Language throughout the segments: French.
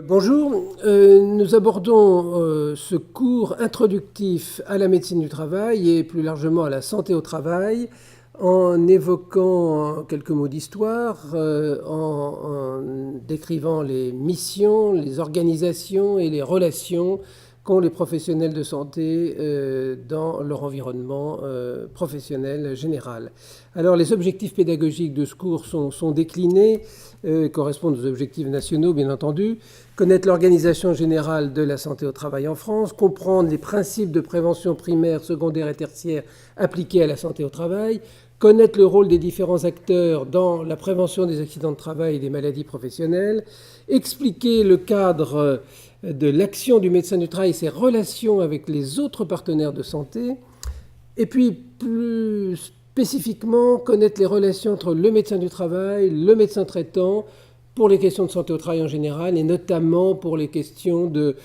Bonjour, nous abordons ce cours introductif à la médecine du travail et plus largement à la santé au travail en évoquant quelques mots d'histoire, en décrivant les missions, les organisations et les relations qu'ont les professionnels de santé dans leur environnement professionnel général. Alors les objectifs pédagogiques de ce cours sont déclinés, correspondent aux objectifs nationaux bien entendu, connaître l'organisation générale de la santé au travail en France, comprendre les principes de prévention primaire, secondaire et tertiaire appliqués à la santé au travail, connaître le rôle des différents acteurs dans la prévention des accidents de travail et des maladies professionnelles, expliquer le cadre de l'action du médecin du travail et ses relations avec les autres partenaires de santé, et puis plus spécifiquement connaître les relations entre le médecin du travail, le médecin traitant, pour les questions de santé au travail en général, et notamment pour les questions de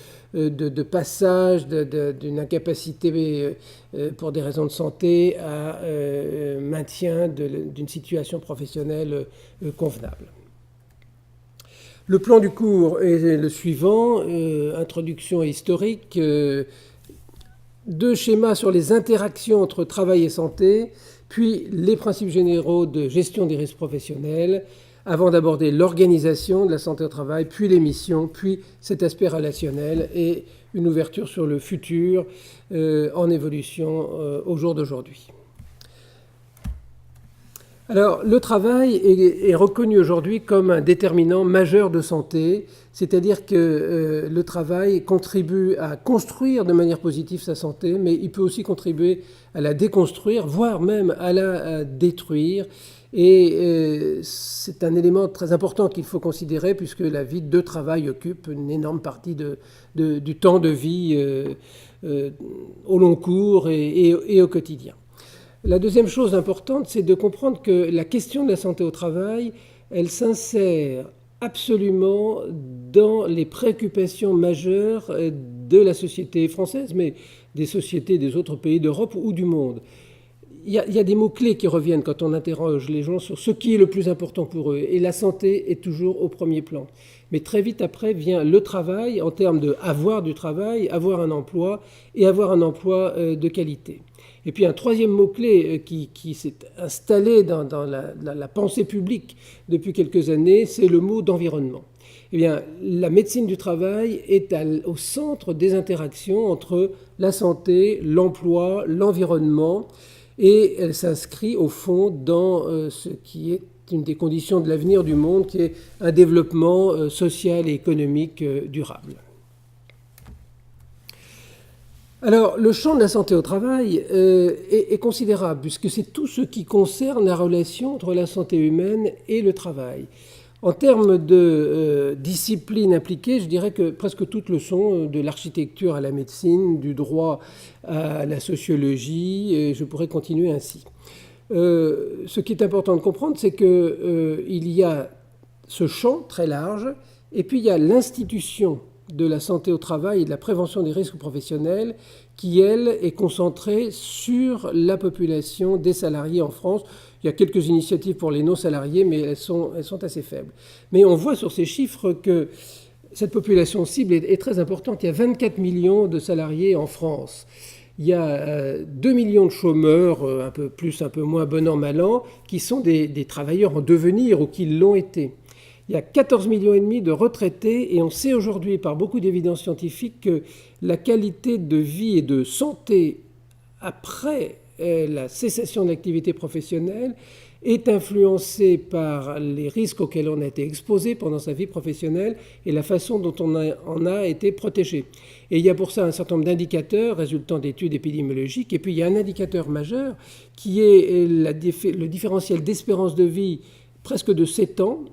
passage d'une incapacité pour des raisons de santé à maintien d'une situation professionnelle convenable. Le plan du cours est le suivant, introduction et historique, 2 schémas sur les interactions entre travail et santé, puis les principes généraux de gestion des risques professionnels, avant d'aborder l'organisation de la santé au travail, puis les missions, puis cet aspect relationnel et une ouverture sur le futur en évolution au jour d'aujourd'hui. Alors, le travail est reconnu aujourd'hui comme un déterminant majeur de santé, c'est-à-dire que le travail contribue à construire de manière positive sa santé, mais il peut aussi contribuer à la déconstruire, voire même à la détruire. Et c'est un élément très important qu'il faut considérer puisque la vie de travail occupe une énorme partie du temps de vie au long cours et au quotidien. La deuxième chose importante, c'est de comprendre que la question de la santé au travail, elle s'insère absolument dans les préoccupations majeures de la société française, mais des sociétés des autres pays d'Europe ou du monde. Il y a des mots-clés qui reviennent quand on interroge les gens sur ce qui est le plus important pour eux. Et la santé est toujours au premier plan. Mais très vite après vient le travail en termes de avoir du travail, avoir un emploi et avoir un emploi de qualité. Et puis un troisième mot-clé qui s'est installé dans la pensée publique depuis quelques années, c'est le mot d'environnement. Eh bien, la médecine du travail est au centre des interactions entre la santé, l'emploi, l'environnement, et elle s'inscrit au fond dans ce qui est une des conditions de l'avenir du monde, qui est un développement social et économique durable. Alors, le champ de la santé au travail est considérable, puisque c'est tout ce qui concerne la relation entre la santé humaine et le travail. En termes de disciplines impliquées, je dirais que presque toutes le sont, de l'architecture à la médecine, du droit à la sociologie, et je pourrais continuer ainsi. Ce qui est important de comprendre, c'est qu'il y a ce champ très large, et puis il y a l'institution de la santé au travail et de la prévention des risques professionnels qui, elle, est concentrée sur la population des salariés en France. Il y a quelques initiatives pour les non-salariés, mais elles sont assez faibles. Mais on voit sur ces chiffres que cette population cible est très importante. Il y a 24 millions de salariés en France. Il y a 2 millions de chômeurs, un peu plus, un peu moins, bon an, mal an, qui sont des travailleurs en devenir ou qui l'ont été. Il y a 14,5 millions de retraités et on sait aujourd'hui par beaucoup d'évidences scientifiques que la qualité de vie et de santé après la cessation de l'activité professionnelle est influencée par les risques auxquels on a été exposé pendant sa vie professionnelle et la façon dont on en a été protégé. Et il y a pour ça un certain nombre d'indicateurs résultant d'études épidémiologiques. Et puis il y a un indicateur majeur qui est le différentiel d'espérance de vie presque de 7 ans,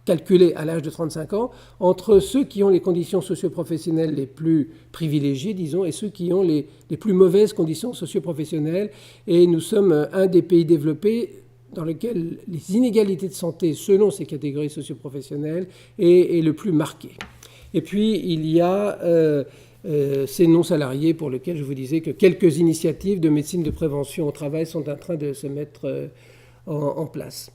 calculé à l'âge de 35 ans, entre ceux qui ont les conditions socio-professionnelles les plus privilégiées, disons, et ceux qui ont les plus mauvaises conditions socio-professionnelles. Et nous sommes un des pays développés dans lequel les inégalités de santé, selon ces catégories socio-professionnelles, est le plus marqué. Et puis, il y a ces non-salariés pour lesquels je vous disais que quelques initiatives de médecine de prévention au travail sont en train de se mettre en place.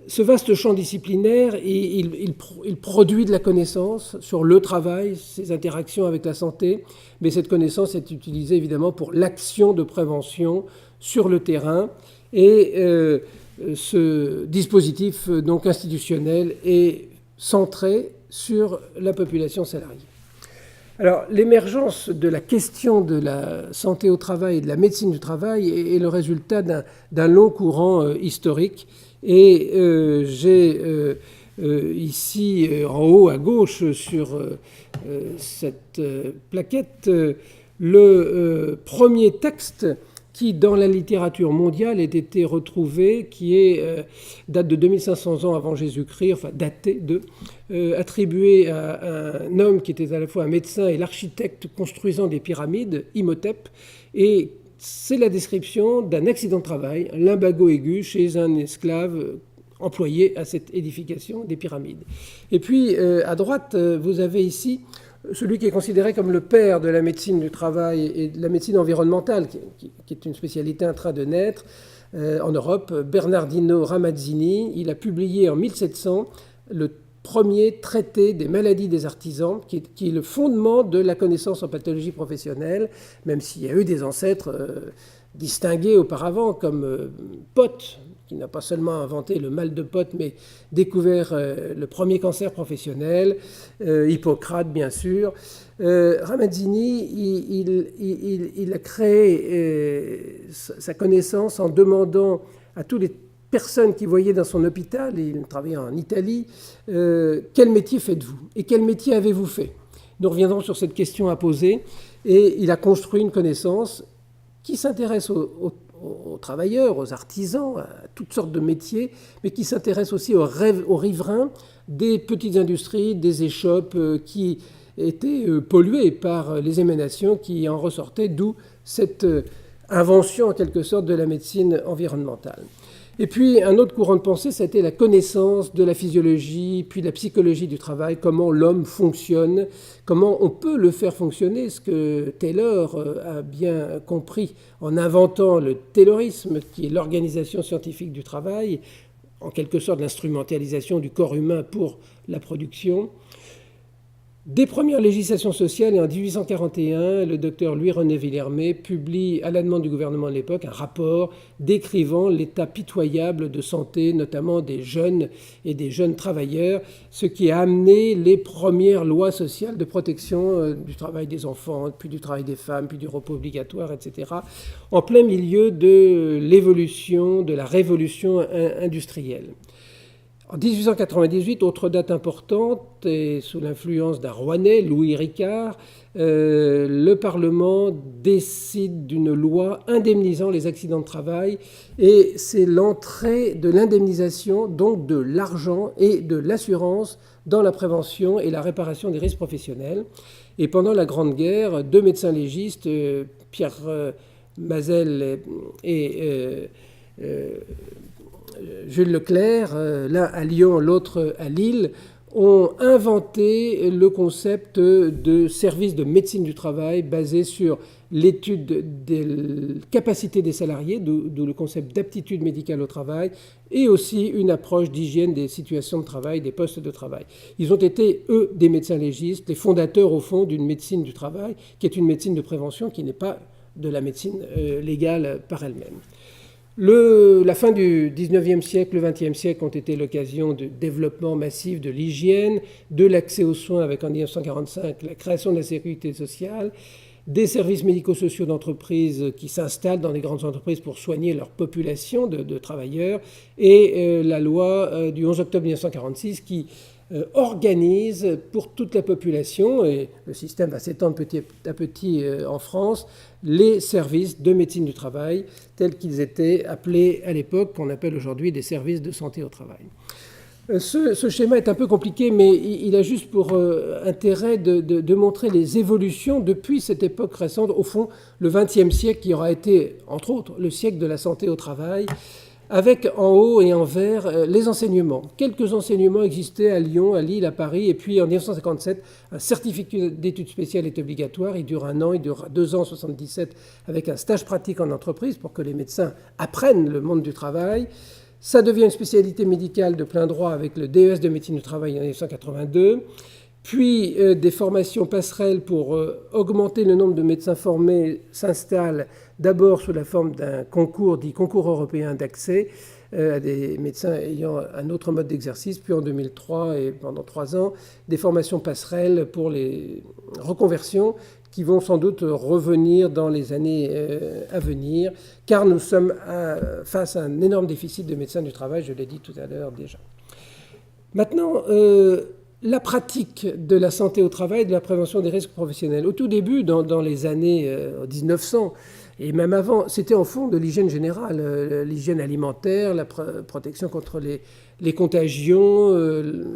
Ce vaste champ disciplinaire, il produit de la connaissance sur le travail, ses interactions avec la santé, mais cette connaissance est utilisée évidemment pour l'action de prévention sur le terrain. Et ce dispositif donc institutionnel est centré sur la population salariée. Alors, l'émergence de la question de la santé au travail et de la médecine du travail est le résultat d'un long courant historique. Et j'ai ici en haut à gauche sur cette plaquette le premier texte qui, dans la littérature mondiale, ait été retrouvé, qui date de 2500 ans avant Jésus-Christ, enfin daté attribué à un homme qui était à la fois un médecin et l'architecte construisant des pyramides, Imhotep, et c'est la description d'un accident de travail, un lumbago aigu chez un esclave employé à cette édification des pyramides. Et puis, à droite, vous avez ici celui qui est considéré comme le père de la médecine du travail et de la médecine environnementale, qui est une spécialité en train de naître en Europe, Bernardino Ramazzini. Il a publié en 1700 le premier traité des maladies des artisans, qui est le fondement de la connaissance en pathologie professionnelle, même s'il y a eu des ancêtres distingués auparavant, comme Pott, qui n'a pas seulement inventé le mal de Pott, mais découvert le premier cancer professionnel, Hippocrate bien sûr. Ramazzini, il a créé sa connaissance en demandant à tous les personnes qui voyaient dans son hôpital, et il travaillait en Italie, quel métier faites-vous et quel métier avez-vous fait? Nous reviendrons sur cette question à poser, et il a construit une connaissance qui s'intéresse aux travailleurs, aux artisans, à toutes sortes de métiers, mais qui s'intéresse aussi aux riverains des petites industries, des échoppes qui étaient polluées par les émanations qui en ressortaient, d'où cette invention en quelque sorte de la médecine environnementale. Et puis un autre courant de pensée, ça a été la connaissance de la physiologie, puis de la psychologie du travail, comment l'homme fonctionne, comment on peut le faire fonctionner, ce que Taylor a bien compris en inventant le taylorisme, qui est l'organisation scientifique du travail, en quelque sorte l'instrumentalisation du corps humain pour la production. Des premières législations sociales, et en 1841, le docteur Louis-René Villermé publie, à la demande du gouvernement de l'époque, un rapport décrivant l'état pitoyable de santé, notamment des jeunes et des jeunes travailleurs, ce qui a amené les premières lois sociales de protection du travail des enfants, puis du travail des femmes, puis du repos obligatoire, etc., en plein milieu de l'évolution, de la révolution industrielle. En 1898, autre date importante, et sous l'influence d'un Rouennais, Louis Ricard, le Parlement décide d'une loi indemnisant les accidents de travail, et c'est l'entrée de l'indemnisation, donc de l'argent et de l'assurance dans la prévention et la réparation des risques professionnels. Et pendant la Grande Guerre, deux médecins légistes, Pierre Mazel et Jules Leclerc, l'un à Lyon, l'autre à Lille, ont inventé le concept de service de médecine du travail basé sur l'étude des capacités des salariés, d'où le concept d'aptitude médicale au travail, et aussi une approche d'hygiène des situations de travail, des postes de travail. Ils ont été, eux, des médecins légistes, les fondateurs, au fond, d'une médecine du travail, qui est une médecine de prévention, qui n'est pas de la médecine légale par elle-même. La fin du 19e siècle, le 20e siècle ont été l'occasion de développement massif de l'hygiène, de l'accès aux soins avec en 1945 la création de la sécurité sociale, des services médico-sociaux d'entreprise qui s'installent dans les grandes entreprises pour soigner leur population de travailleurs, et la loi du 11 octobre 1946 qui organise pour toute la population, et le système va s'étendre petit à petit en France, les services de médecine du travail tels qu'ils étaient appelés à l'époque, qu'on appelle aujourd'hui des services de santé au travail. Ce schéma est un peu compliqué, mais il a juste pour intérêt de montrer les évolutions depuis cette époque récente, au fond le XXe siècle qui aura été, entre autres, le siècle de la santé au travail, avec en haut et en vert les enseignements. Quelques enseignements existaient à Lyon, à Lille, à Paris, et puis en 1957, un certificat d'études spéciales est obligatoire. Il dure 1 an, il durera 2 ans, 77, avec un stage pratique en entreprise pour que les médecins apprennent le monde du travail. Ça devient une spécialité médicale de plein droit avec le DES de médecine du travail en 1982. Puis des formations passerelles pour augmenter le nombre de médecins formés s'installent d'abord sous la forme d'un concours, dit concours européen d'accès, à des médecins ayant un autre mode d'exercice. Puis en 2003 et pendant 3 ans, des formations passerelles pour les reconversions qui vont sans doute revenir dans les années à venir, car nous sommes face à un énorme déficit de médecins du travail, je l'ai dit tout à l'heure déjà. Maintenant, la pratique de la santé au travail et de la prévention des risques professionnels. Au tout début, dans les années 1900, et même avant, c'était en fond de l'hygiène générale, l'hygiène alimentaire, la protection contre les contagions,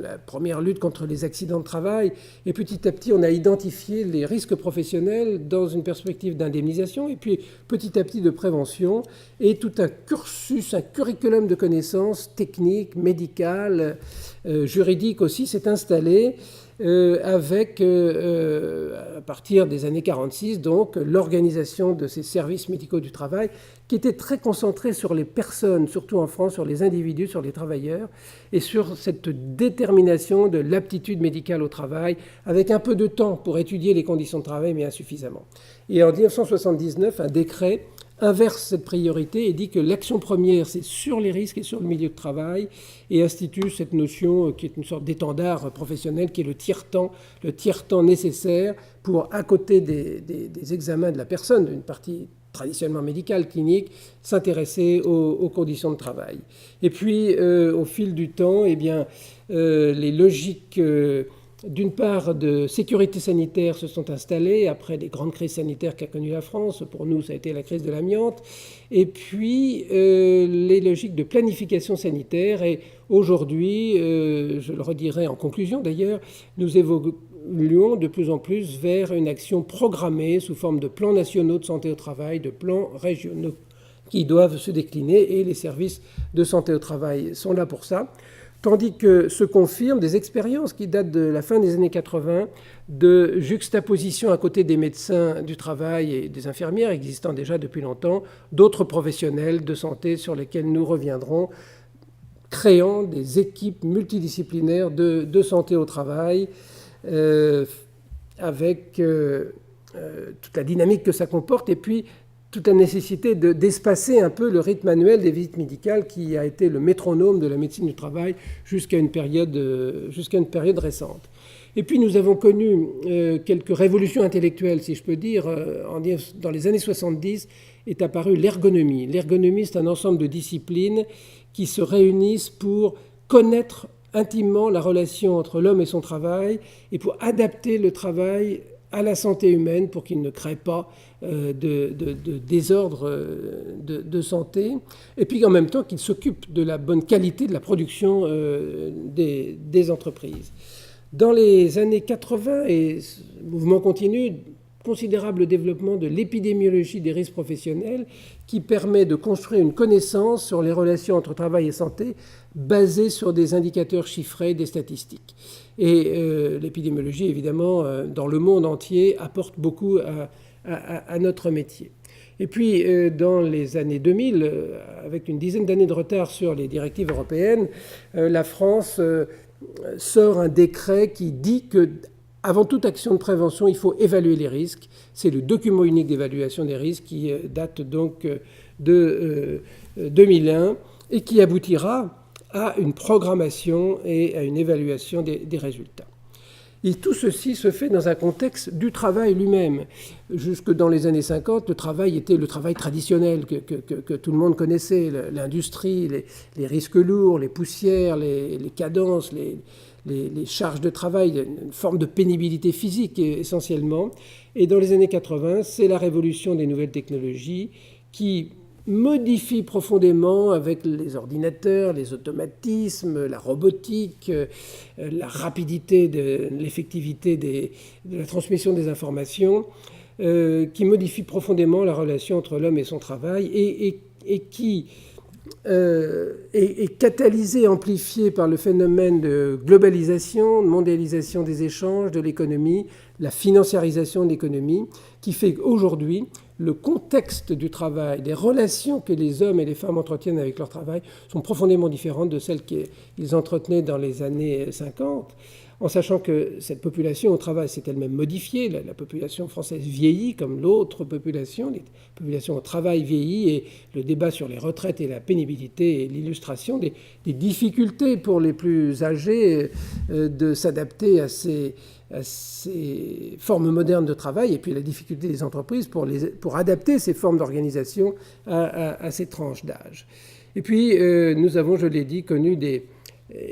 la première lutte contre les accidents de travail. Et petit à petit, on a identifié les risques professionnels dans une perspective d'indemnisation et puis petit à petit de prévention. Et tout un cursus, un curriculum de connaissances techniques, médicales, juridiques aussi s'est installé. Avec, à partir des années 46, donc, l'organisation de ces services médicaux du travail qui étaient très concentrés sur les personnes, surtout en France, sur les individus, sur les travailleurs, et sur cette détermination de l'aptitude médicale au travail, avec un peu de temps pour étudier les conditions de travail, mais insuffisamment. Et en 1979, un décret inverse cette priorité et dit que l'action première, c'est sur les risques et sur le milieu de travail, et institue cette notion qui est une sorte d'étendard professionnel, qui est le tiers-temps nécessaire pour, à côté des examens de la personne, d'une partie traditionnellement médicale, clinique, s'intéresser aux conditions de travail. Et puis, au fil du temps, eh bien, les logiques d'une part de sécurité sanitaire se sont installées après les grandes crises sanitaires qu'a connues la France. Pour nous, ça a été la crise de l'amiante. Et puis, les logiques de planification sanitaire. Et aujourd'hui, je le redirai en conclusion d'ailleurs, nous évoluons de plus en plus vers une action programmée sous forme de plans nationaux de santé au travail, de plans régionaux qui doivent se décliner. Et les services de santé au travail sont là pour ça. Tandis que se confirment des expériences qui datent de la fin des années 80 de juxtaposition à côté des médecins du travail et des infirmières existant déjà depuis longtemps, d'autres professionnels de santé sur lesquels nous reviendrons, créant des équipes multidisciplinaires de santé au travail avec toute la dynamique que ça comporte et puis toute la nécessité d'espacer un peu le rythme annuel des visites médicales qui a été le métronome de la médecine du travail jusqu'à une période récente. Et puis nous avons connu quelques révolutions intellectuelles, si je peux dire. Dans les années 70 est apparue l'ergonomie. L'ergonomie, c'est un ensemble de disciplines qui se réunissent pour connaître intimement la relation entre l'homme et son travail et pour adapter le travail à la santé humaine pour qu'il ne crée pas de désordre de santé, et puis en même temps qu'il s'occupe de la bonne qualité de la production des entreprises. Dans les années 80, et ce mouvement continue, considérable développement de l'épidémiologie des risques professionnels qui permet de construire une connaissance sur les relations entre travail et santé basée sur des indicateurs chiffrés, des statistiques. Et l'épidémiologie, évidemment, dans le monde entier, apporte beaucoup à notre métier. Et puis, dans les années 2000, avec une dizaine d'années de retard sur les directives européennes, la France sort un décret qui dit que avant toute action de prévention, il faut évaluer les risques. C'est le document unique d'évaluation des risques qui date donc de 2001 et qui aboutira à une programmation et à une évaluation des résultats. Et tout ceci se fait dans un contexte du travail lui-même. Jusque dans les années 50, le travail était le travail traditionnel que tout le monde connaissait, l'industrie, les risques lourds, les poussières, les cadences, les charges de travail, une forme de pénibilité physique essentiellement. Et dans les années 80, c'est la révolution des nouvelles technologies qui modifie profondément avec les ordinateurs, les automatismes, la robotique, la rapidité de l'effectivité de la transmission des informations, qui modifie profondément la relation entre l'homme et son travail et qui est catalysé, amplifié par le phénomène de globalisation, de mondialisation des échanges, de l'économie, la financiarisation de l'économie, qui fait qu'aujourd'hui, le contexte du travail, des relations que les hommes et les femmes entretiennent avec leur travail sont profondément différentes de celles qu'ils entretenaient dans les années 50, en sachant que cette population au travail s'est elle-même modifiée. La population française vieillit comme l'autre population, les populations au travail vieillit, et le débat sur les retraites et la pénibilité est l'illustration des difficultés pour les plus âgés de s'adapter à ces formes modernes de travail, et puis la difficulté des entreprises pour adapter ces formes d'organisation à ces tranches d'âge. Et puis, nous avons, je l'ai dit, connu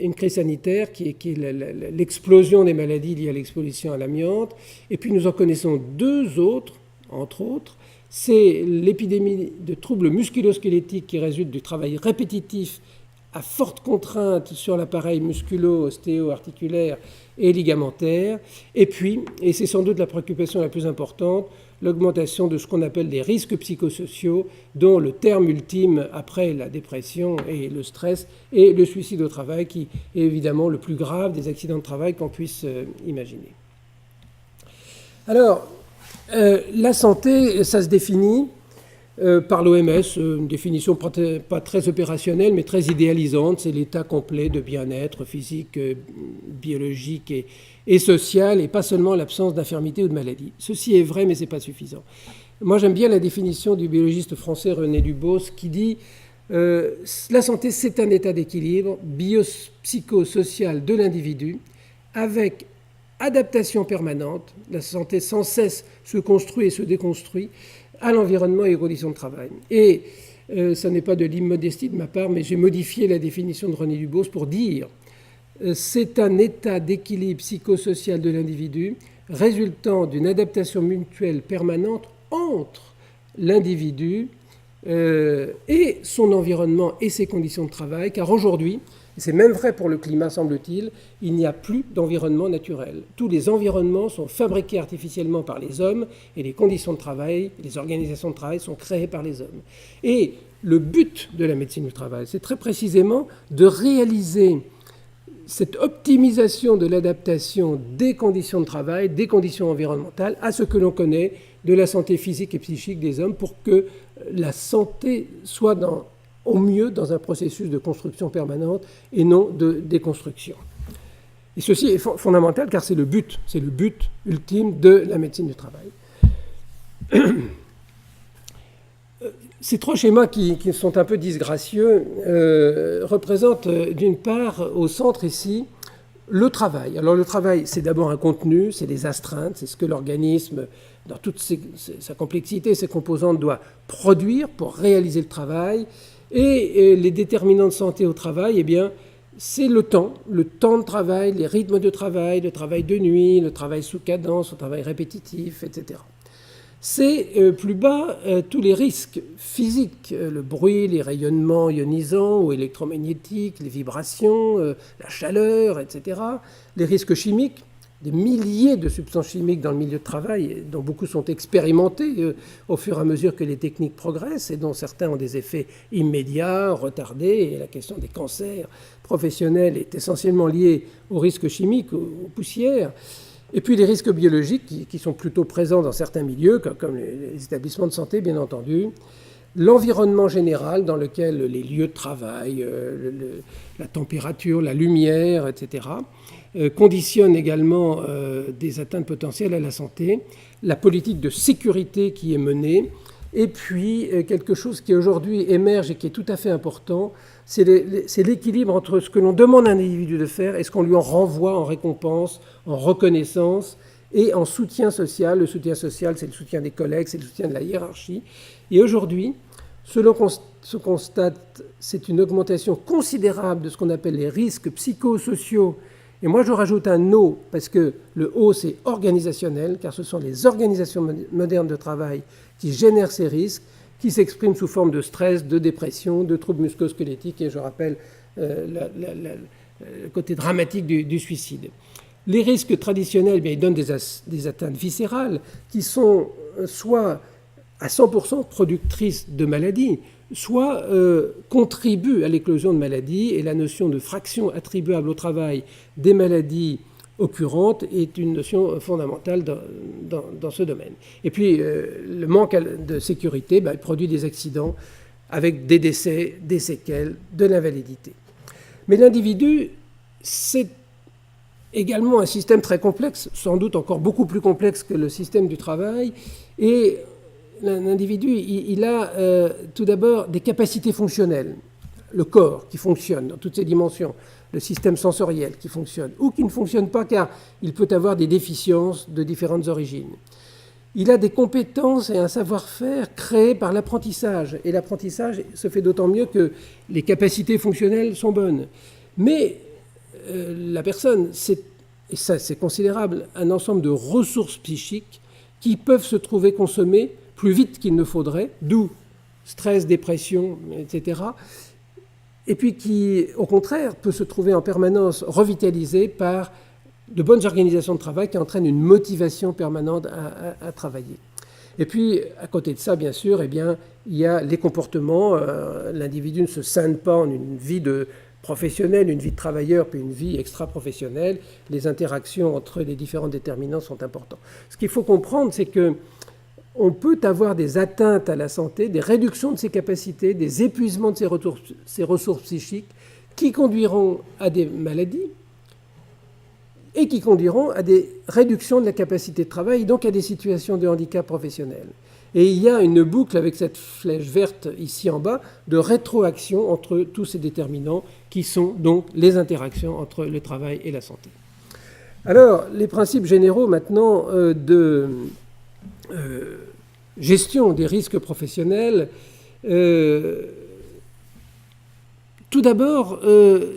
une crise sanitaire qui est l'explosion des maladies liées à l'exposition à l'amiante. Et puis, nous en connaissons deux autres, entre autres. C'est l'épidémie de troubles musculo-squelettiques qui résulte du travail répétitif à forte contrainte sur l'appareil musculo-ostéo-articulaire et ligamentaire. Et puis, et c'est sans doute la préoccupation la plus importante, l'augmentation de ce qu'on appelle des risques psychosociaux, dont le terme ultime après la dépression et le stress est le suicide au travail, qui est évidemment le plus grave des accidents de travail qu'on puisse imaginer. Alors, la santé, ça se définit par l'OMS, une définition pas très opérationnelle, mais très idéalisante. C'est l'état complet de bien-être physique, biologique et social, et pas seulement l'absence d'infirmité ou de maladie. Ceci est vrai, mais ce n'est pas suffisant. Moi, j'aime bien la définition du biologiste français René Dubos, qui dit la santé, c'est un état d'équilibre biopsychosocial de l'individu, avec adaptation permanente. La santé sans cesse se construit et se déconstruit à l'environnement et aux conditions de travail. Et ça n'est pas de l'immodestie de ma part, mais j'ai modifié la définition de René Dubos pour dire c'est un état d'équilibre psychosocial de l'individu résultant d'une adaptation mutuelle permanente entre l'individu et son environnement et ses conditions de travail, car aujourd'hui, et c'est même vrai pour le climat, semble-t-il, il n'y a plus d'environnement naturel. Tous les environnements sont fabriqués artificiellement par les hommes, et les conditions de travail, les organisations de travail sont créées par les hommes. Et le but de la médecine du travail, c'est très précisément de réaliser cette optimisation de l'adaptation des conditions de travail, des conditions environnementales, à ce que l'on connaît de la santé physique et psychique des hommes, pour que la santé soit au mieux dans un processus de construction permanente et non de déconstruction. Et ceci est fondamental, car c'est le but ultime de la médecine du travail. Ces trois schémas qui sont un peu disgracieux représentent d'une part au centre ici le travail. Alors le travail, c'est d'abord un contenu, c'est des astreintes, c'est ce que l'organisme, dans toute sa complexité, ses composantes, doit produire pour réaliser le travail. Et les déterminants de santé au travail, eh bien, c'est le temps de travail, les rythmes de travail, le travail de nuit, le travail sous cadence, le travail répétitif, etc. C'est plus bas tous les risques physiques, le bruit, les rayonnements ionisants ou électromagnétiques, les vibrations, la chaleur, etc. Les risques chimiques, des milliers de substances chimiques dans le milieu de travail, dont beaucoup sont expérimentées au fur et à mesure que les techniques progressent, et dont certains ont des effets immédiats, retardés. Et la question des cancers professionnels est essentiellement liée aux risques chimiques, aux poussières. Et puis les risques biologiques qui sont plutôt présents dans certains milieux, comme les établissements de santé, bien entendu. L'environnement général dans lequel les lieux de travail, la température, la lumière, etc., conditionnent également des atteintes potentielles à la santé. La politique de sécurité qui est menée. Et puis quelque chose qui aujourd'hui émerge et qui est tout à fait important, c'est l'équilibre entre ce que l'on demande à un individu de faire et ce qu'on lui en renvoie en récompense, en reconnaissance et en soutien social. Le soutien social, c'est le soutien des collègues, c'est le soutien de la hiérarchie. Et aujourd'hui, selon se constate, c'est une augmentation considérable de ce qu'on appelle les risques psychosociaux. Et moi, je rajoute un O, parce que le O, c'est organisationnel, car ce sont les organisations modernes de travail qui génèrent ces risques, qui s'expriment sous forme de stress, de dépression, de troubles musculo-squelettiques, et je rappelle le côté dramatique du suicide. Les risques traditionnels, bien, ils donnent des atteintes viscérales qui sont soit à 100% productrices de maladies, soit contribuent à l'éclosion de maladies, et la notion de fraction attribuable au travail des maladies occurrente est une notion fondamentale dans ce domaine. Et puis, le manque de sécurité produit des accidents avec des décès, des séquelles, de l'invalidité. Mais l'individu, c'est également un système très complexe, sans doute encore beaucoup plus complexe que le système du travail. Et l'individu, il a tout d'abord des capacités fonctionnelles. Le corps qui fonctionne dans toutes ses dimensions, le système sensoriel qui fonctionne, ou qui ne fonctionne pas car il peut avoir des déficiences de différentes origines. Il a des compétences et un savoir-faire créés par l'apprentissage. Et l'apprentissage se fait d'autant mieux que les capacités fonctionnelles sont bonnes. Mais la personne, et ça c'est considérable, un ensemble de ressources psychiques qui peuvent se trouver consommées plus vite qu'il ne faudrait, d'où stress, dépression, etc., et puis qui, au contraire, peut se trouver en permanence revitalisé par de bonnes organisations de travail qui entraînent une motivation permanente à travailler. Et puis, à côté de ça, bien sûr, il y a les comportements. L'individu ne se scinde pas en une vie de professionnelle, une vie de travailleur, puis une vie extra-professionnelle. Les interactions entre les différents déterminants sont importantes. Ce qu'il faut comprendre, c'est que on peut avoir des atteintes à la santé, des réductions de ses capacités, des épuisements de ses ressources psychiques qui conduiront à des maladies et qui conduiront à des réductions de la capacité de travail et donc à des situations de handicap professionnel. Et il y a une boucle avec cette flèche verte ici en bas de rétroaction entre tous ces déterminants qui sont donc les interactions entre le travail et la santé. Alors, les principes généraux maintenant de gestion des risques professionnels, tout d'abord,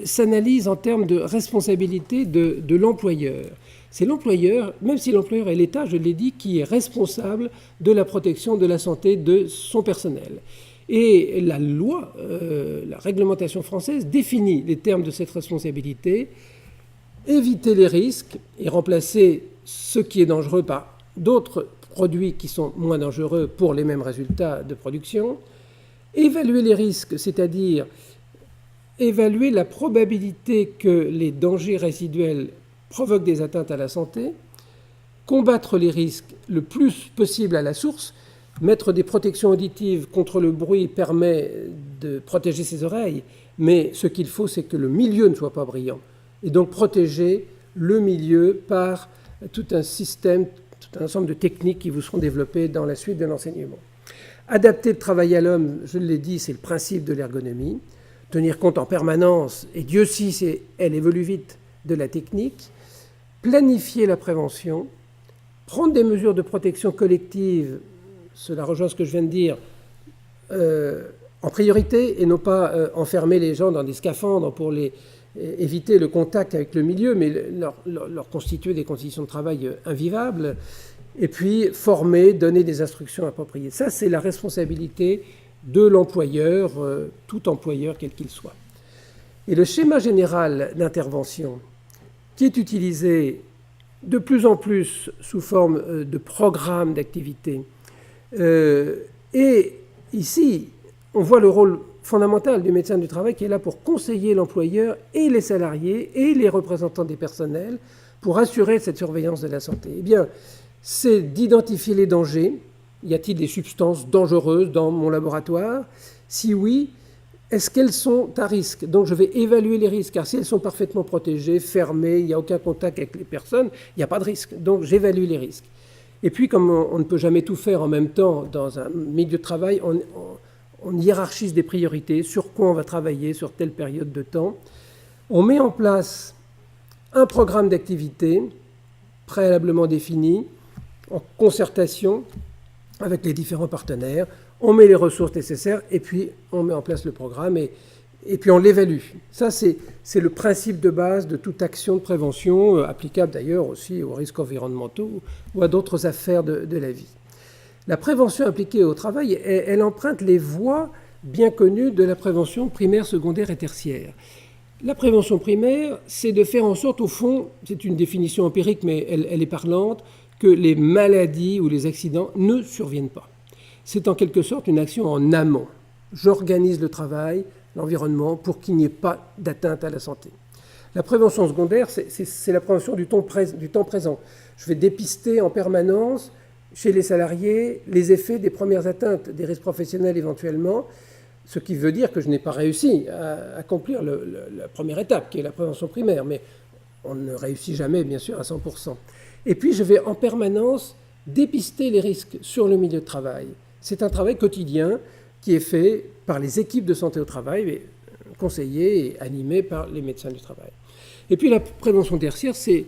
s'analyse en termes de responsabilité de l'employeur. C'est l'employeur, même si l'employeur est l'État, je l'ai dit, qui est responsable de la protection de la santé de son personnel. Et la loi, la réglementation française définit les termes de cette responsabilité, éviter les risques et remplacer ce qui est dangereux par d'autres produits qui sont moins dangereux pour les mêmes résultats de production, évaluer les risques, c'est-à-dire évaluer la probabilité que les dangers résiduels provoquent des atteintes à la santé, combattre les risques le plus possible à la source, mettre des protections auditives contre le bruit permet de protéger ses oreilles, mais ce qu'il faut, c'est que le milieu ne soit pas brillant, et donc protéger le milieu par tout un système, tout un ensemble de techniques qui vous seront développées dans la suite de l'enseignement. Adapter le travail à l'homme, je l'ai dit, c'est le principe de l'ergonomie. Tenir compte en permanence, et Dieu sait, elle évolue vite, de la technique. Planifier la prévention. Prendre des mesures de protection collective, cela rejoint ce que je viens de dire, en priorité, et non pas enfermer les gens dans des scaphandres pour éviter le contact avec le milieu, mais leur constituer des conditions de travail invivables, et puis former, donner des instructions appropriées. Ça, c'est la responsabilité de l'employeur, tout employeur quel qu'il soit. Et le schéma général d'intervention, qui est utilisé de plus en plus sous forme de programmes d'activité, et ici, on voit le rôle fondamental du médecin du travail qui est là pour conseiller l'employeur et les salariés et les représentants des personnels pour assurer cette surveillance de la santé. Eh bien, c'est d'identifier les dangers. Y a-t-il des substances dangereuses dans mon laboratoire? Si oui, est-ce qu'elles sont à risque? Donc je vais évaluer les risques, car si elles sont parfaitement protégées, fermées, il n'y a aucun contact avec les personnes, il n'y a pas de risque. Donc j'évalue les risques. Et puis, comme on ne peut jamais tout faire en même temps dans un milieu de travail, on hiérarchise des priorités, sur quoi on va travailler, sur telle période de temps. On met en place un programme d'activité préalablement défini, en concertation avec les différents partenaires. On met les ressources nécessaires et puis on met en place le programme et puis on l'évalue. Ça, c'est le principe de base de toute action de prévention, applicable d'ailleurs aussi aux risques environnementaux ou à d'autres affaires de la vie. La prévention appliquée au travail, elle emprunte les voies bien connues de la prévention primaire, secondaire et tertiaire. La prévention primaire, c'est de faire en sorte, au fond, c'est une définition empirique, mais elle est parlante, que les maladies ou les accidents ne surviennent pas. C'est en quelque sorte une action en amont. J'organise le travail, l'environnement, pour qu'il n'y ait pas d'atteinte à la santé. La prévention secondaire, c'est la prévention du temps présent. Je vais dépister en permanence chez les salariés les effets des premières atteintes des risques professionnels éventuellement, ce qui veut dire que je n'ai pas réussi à accomplir la première étape, qui est la prévention primaire, mais on ne réussit jamais, bien sûr, à 100%. Et puis, je vais en permanence dépister les risques sur le milieu de travail. C'est un travail quotidien qui est fait par les équipes de santé au travail, conseillées et animées par les médecins du travail. Et puis, la prévention tertiaire, c'est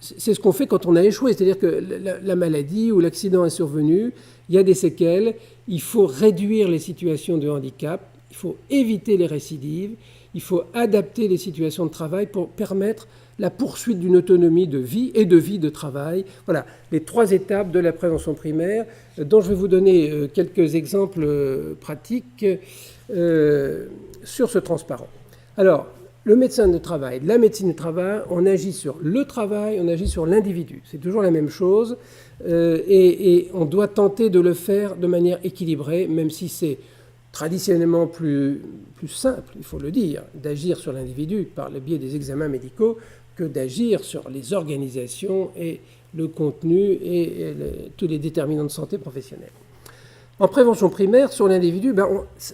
ce qu'on fait quand on a échoué, c'est-à-dire que la maladie ou l'accident est survenu, il y a des séquelles, il faut réduire les situations de handicap, il faut éviter les récidives, il faut adapter les situations de travail pour permettre la poursuite d'une autonomie de vie et de vie de travail. Voilà, les 3 étapes de la prévention primaire, dont je vais vous donner quelques exemples pratiques sur ce transparent. Alors, le médecin de travail, la médecine du travail, on agit sur le travail, on agit sur l'individu. C'est toujours la même chose et on doit tenter de le faire de manière équilibrée, même si c'est traditionnellement plus simple, il faut le dire, d'agir sur l'individu par le biais des examens médicaux que d'agir sur les organisations et le contenu et tous les déterminants de santé professionnelle. En prévention primaire, sur l'individu,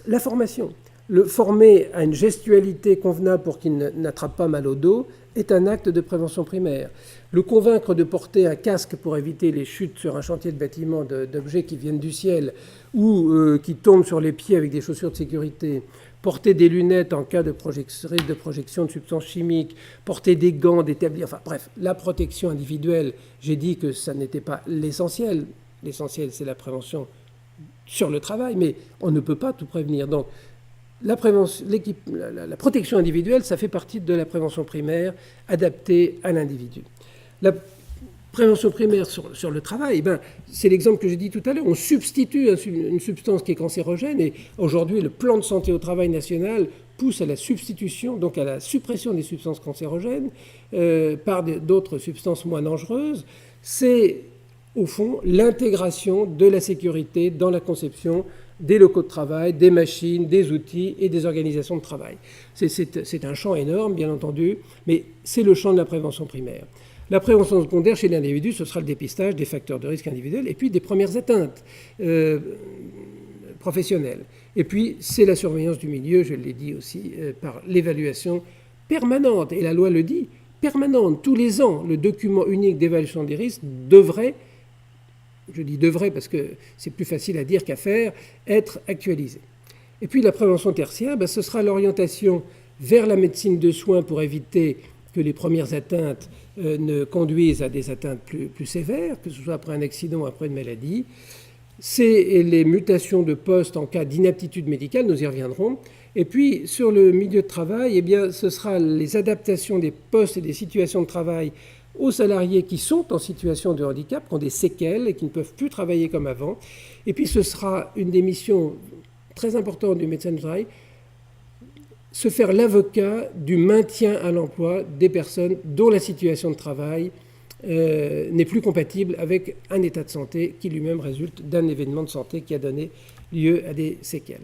la formation. Le former à une gestualité convenable pour qu'il n'attrape pas mal au dos est un acte de prévention primaire. Le convaincre de porter un casque pour éviter les chutes sur un chantier de bâtiment d'objets qui viennent du ciel ou qui tombent sur les pieds avec des chaussures de sécurité, porter des lunettes en cas de projection de substances chimiques, porter des gants, d'établir... Enfin bref, la protection individuelle, j'ai dit que ça n'était pas l'essentiel. L'essentiel, c'est la prévention sur le travail, mais on ne peut pas tout prévenir. Donc, la protection individuelle, ça fait partie de la prévention primaire adaptée à l'individu. La prévention primaire sur le travail, c'est l'exemple que j'ai dit tout à l'heure. On substitue une substance qui est cancérogène et aujourd'hui, le plan de santé au travail national pousse à la substitution, donc à la suppression des substances cancérogènes par d'autres substances moins dangereuses. C'est, au fond, l'intégration de la sécurité dans la conception des locaux de travail, des machines, des outils et des organisations de travail. C'est un champ énorme, bien entendu, mais c'est le champ de la prévention primaire. La prévention secondaire chez l'individu, ce sera le dépistage des facteurs de risque individuels et puis des premières atteintes professionnelles. Et puis, c'est la surveillance du milieu, je l'ai dit aussi, par l'évaluation permanente, et la loi le dit, permanente. Tous les ans, le document unique d'évaluation des risques devrait, je dis devrait parce que c'est plus facile à dire qu'à faire, être actualisé. Et puis la prévention tertiaire, ce sera l'orientation vers la médecine de soins pour éviter que les premières atteintes ne conduisent à des atteintes plus sévères, que ce soit après un accident ou après une maladie. C'est les mutations de poste en cas d'inaptitude médicale, nous y reviendrons. Et puis sur le milieu de travail, ce sera les adaptations des postes et des situations de travail aux salariés qui sont en situation de handicap, qui ont des séquelles et qui ne peuvent plus travailler comme avant. Et puis ce sera une des missions très importantes du médecin du travail, se faire l'avocat du maintien à l'emploi des personnes dont la situation de travail n'est plus compatible avec un état de santé qui lui-même résulte d'un événement de santé qui a donné lieu à des séquelles.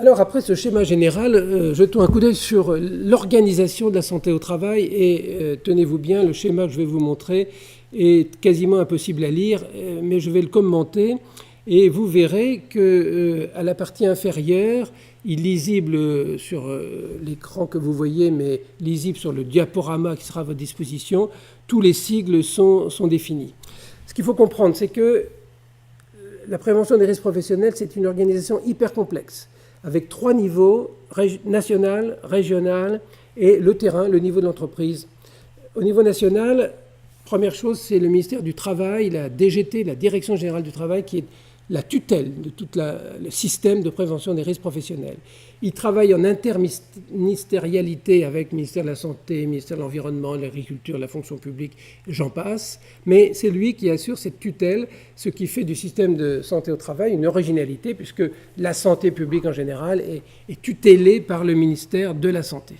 Alors après ce schéma général, jetons un coup d'œil sur l'organisation de la santé au travail et tenez-vous bien, le schéma que je vais vous montrer est quasiment impossible à lire, mais je vais le commenter et vous verrez qu'à la partie inférieure, illisible sur l'écran que vous voyez, mais lisible sur le diaporama qui sera à votre disposition, tous les sigles sont définis. Ce qu'il faut comprendre, c'est que la prévention des risques professionnels, c'est une organisation hyper complexe, avec 3 niveaux, national, régional et le terrain, le niveau de l'entreprise. Au niveau national, première chose, c'est le ministère du Travail, la DGT, la Direction Générale du Travail, qui est la tutelle de tout le système de prévention des risques professionnels. Il travaille en interministérialité avec le ministère de la Santé, le ministère de l'Environnement, de l'Agriculture, la fonction publique, j'en passe, mais c'est lui qui assure cette tutelle, ce qui fait du système de santé au travail une originalité, puisque la santé publique en général est tutélée par le ministère de la Santé.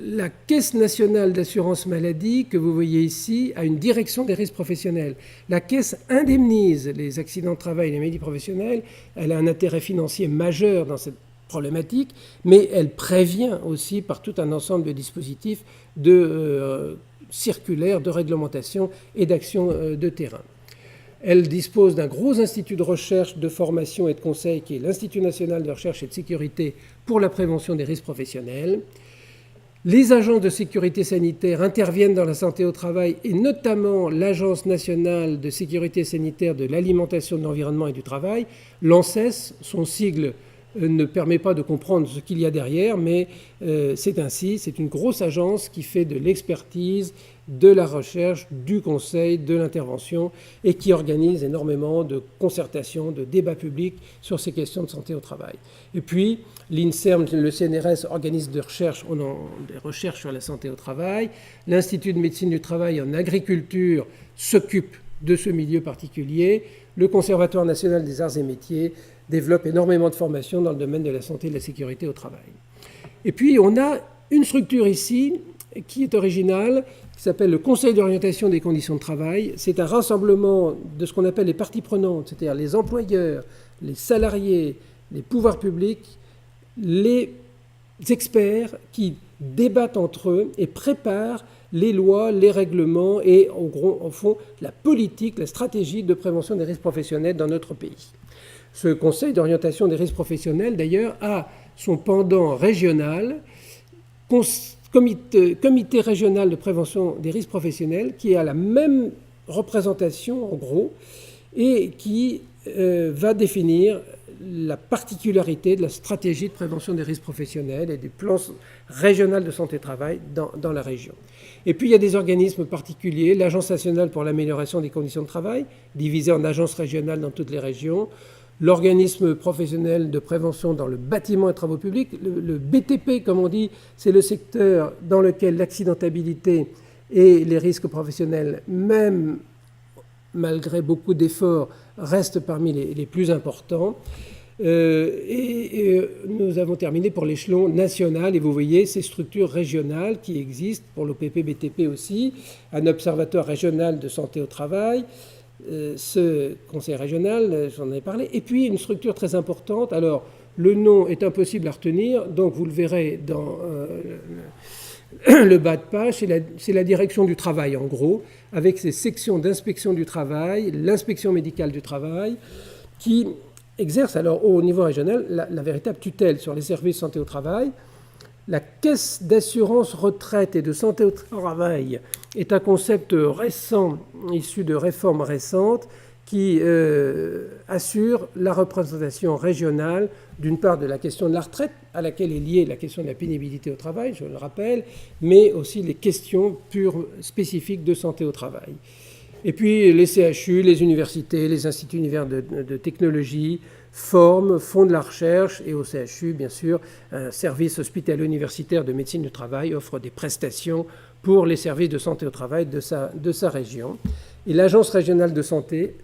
La Caisse nationale d'assurance maladie, que vous voyez ici, a une direction des risques professionnels. La Caisse indemnise les accidents de travail et les maladies professionnelles. Elle a un intérêt financier majeur dans cette problématique, mais elle prévient aussi par tout un ensemble de dispositifs de circulaires, de réglementation et d'action de terrain. Elle dispose d'un gros institut de recherche, de formation et de conseil qui est l'Institut national de recherche et de sécurité pour la prévention des risques professionnels. Les agences de sécurité sanitaire interviennent dans la santé au travail et notamment l'Agence nationale de sécurité sanitaire de l'alimentation, de l'environnement et du travail. L'ANSES, son sigle ne permet pas de comprendre ce qu'il y a derrière, mais c'est ainsi. C'est une grosse agence qui fait de l'expertise, de la recherche, du conseil, de l'intervention et qui organise énormément de concertations, de débats publics sur ces questions de santé au travail. Et puis, l'INSERM, le CNRS, organise des recherches sur la santé au travail. L'Institut de médecine du travail en agriculture s'occupe de ce milieu particulier. Le Conservatoire national des arts et métiers développe énormément de formations dans le domaine de la santé et de la sécurité au travail. Et puis, on a une structure ici qui est originale, qui s'appelle le Conseil d'orientation des conditions de travail. C'est un rassemblement de ce qu'on appelle les parties prenantes, c'est-à-dire les employeurs, les salariés, les pouvoirs publics, les experts qui débattent entre eux et préparent les lois, les règlements et au fond la politique, la stratégie de prévention des risques professionnels dans notre pays. Ce Conseil d'orientation des risques professionnels, d'ailleurs, a son pendant régional, comité régional de prévention des risques professionnels, qui a la même représentation, en gros, et qui va définir la particularité de la stratégie de prévention des risques professionnels et du plan régional de santé-travail dans la région. Et puis il y a des organismes particuliers, l'Agence nationale pour l'amélioration des conditions de travail, divisée en agences régionales dans toutes les régions, l'organisme professionnel de prévention dans le bâtiment et travaux publics, le BTP comme on dit, c'est le secteur dans lequel l'accidentabilité et les risques professionnels, même malgré beaucoup d'efforts, restent parmi les plus importants. Et nous avons terminé pour l'échelon national, et vous voyez ces structures régionales qui existent, pour l'OPP-BTP aussi, un observatoire régional de santé au travail, ce conseil régional, j'en ai parlé, et puis une structure très importante. Alors, le nom est impossible à retenir, donc vous le verrez dans le bas de page, c'est la direction du travail en gros, avec ses sections d'inspection du travail, l'inspection médicale du travail, qui exerce alors au niveau régional la véritable tutelle sur les services de santé au travail. La caisse d'assurance retraite et de santé au travail est un concept récent, issu de réformes récentes, qui assure la représentation régionale, d'une part de la question de la retraite, à laquelle est liée la question de la pénibilité au travail, je le rappelle, mais aussi les questions pures spécifiques de santé au travail. Et puis les CHU, les universités, les instituts universitaires de technologie forment, font de la recherche, et au CHU, bien sûr, un service hospitalo-universitaire de médecine du travail offre des prestations pour les services de santé au travail de sa région. Et l'Agence régionale de santé,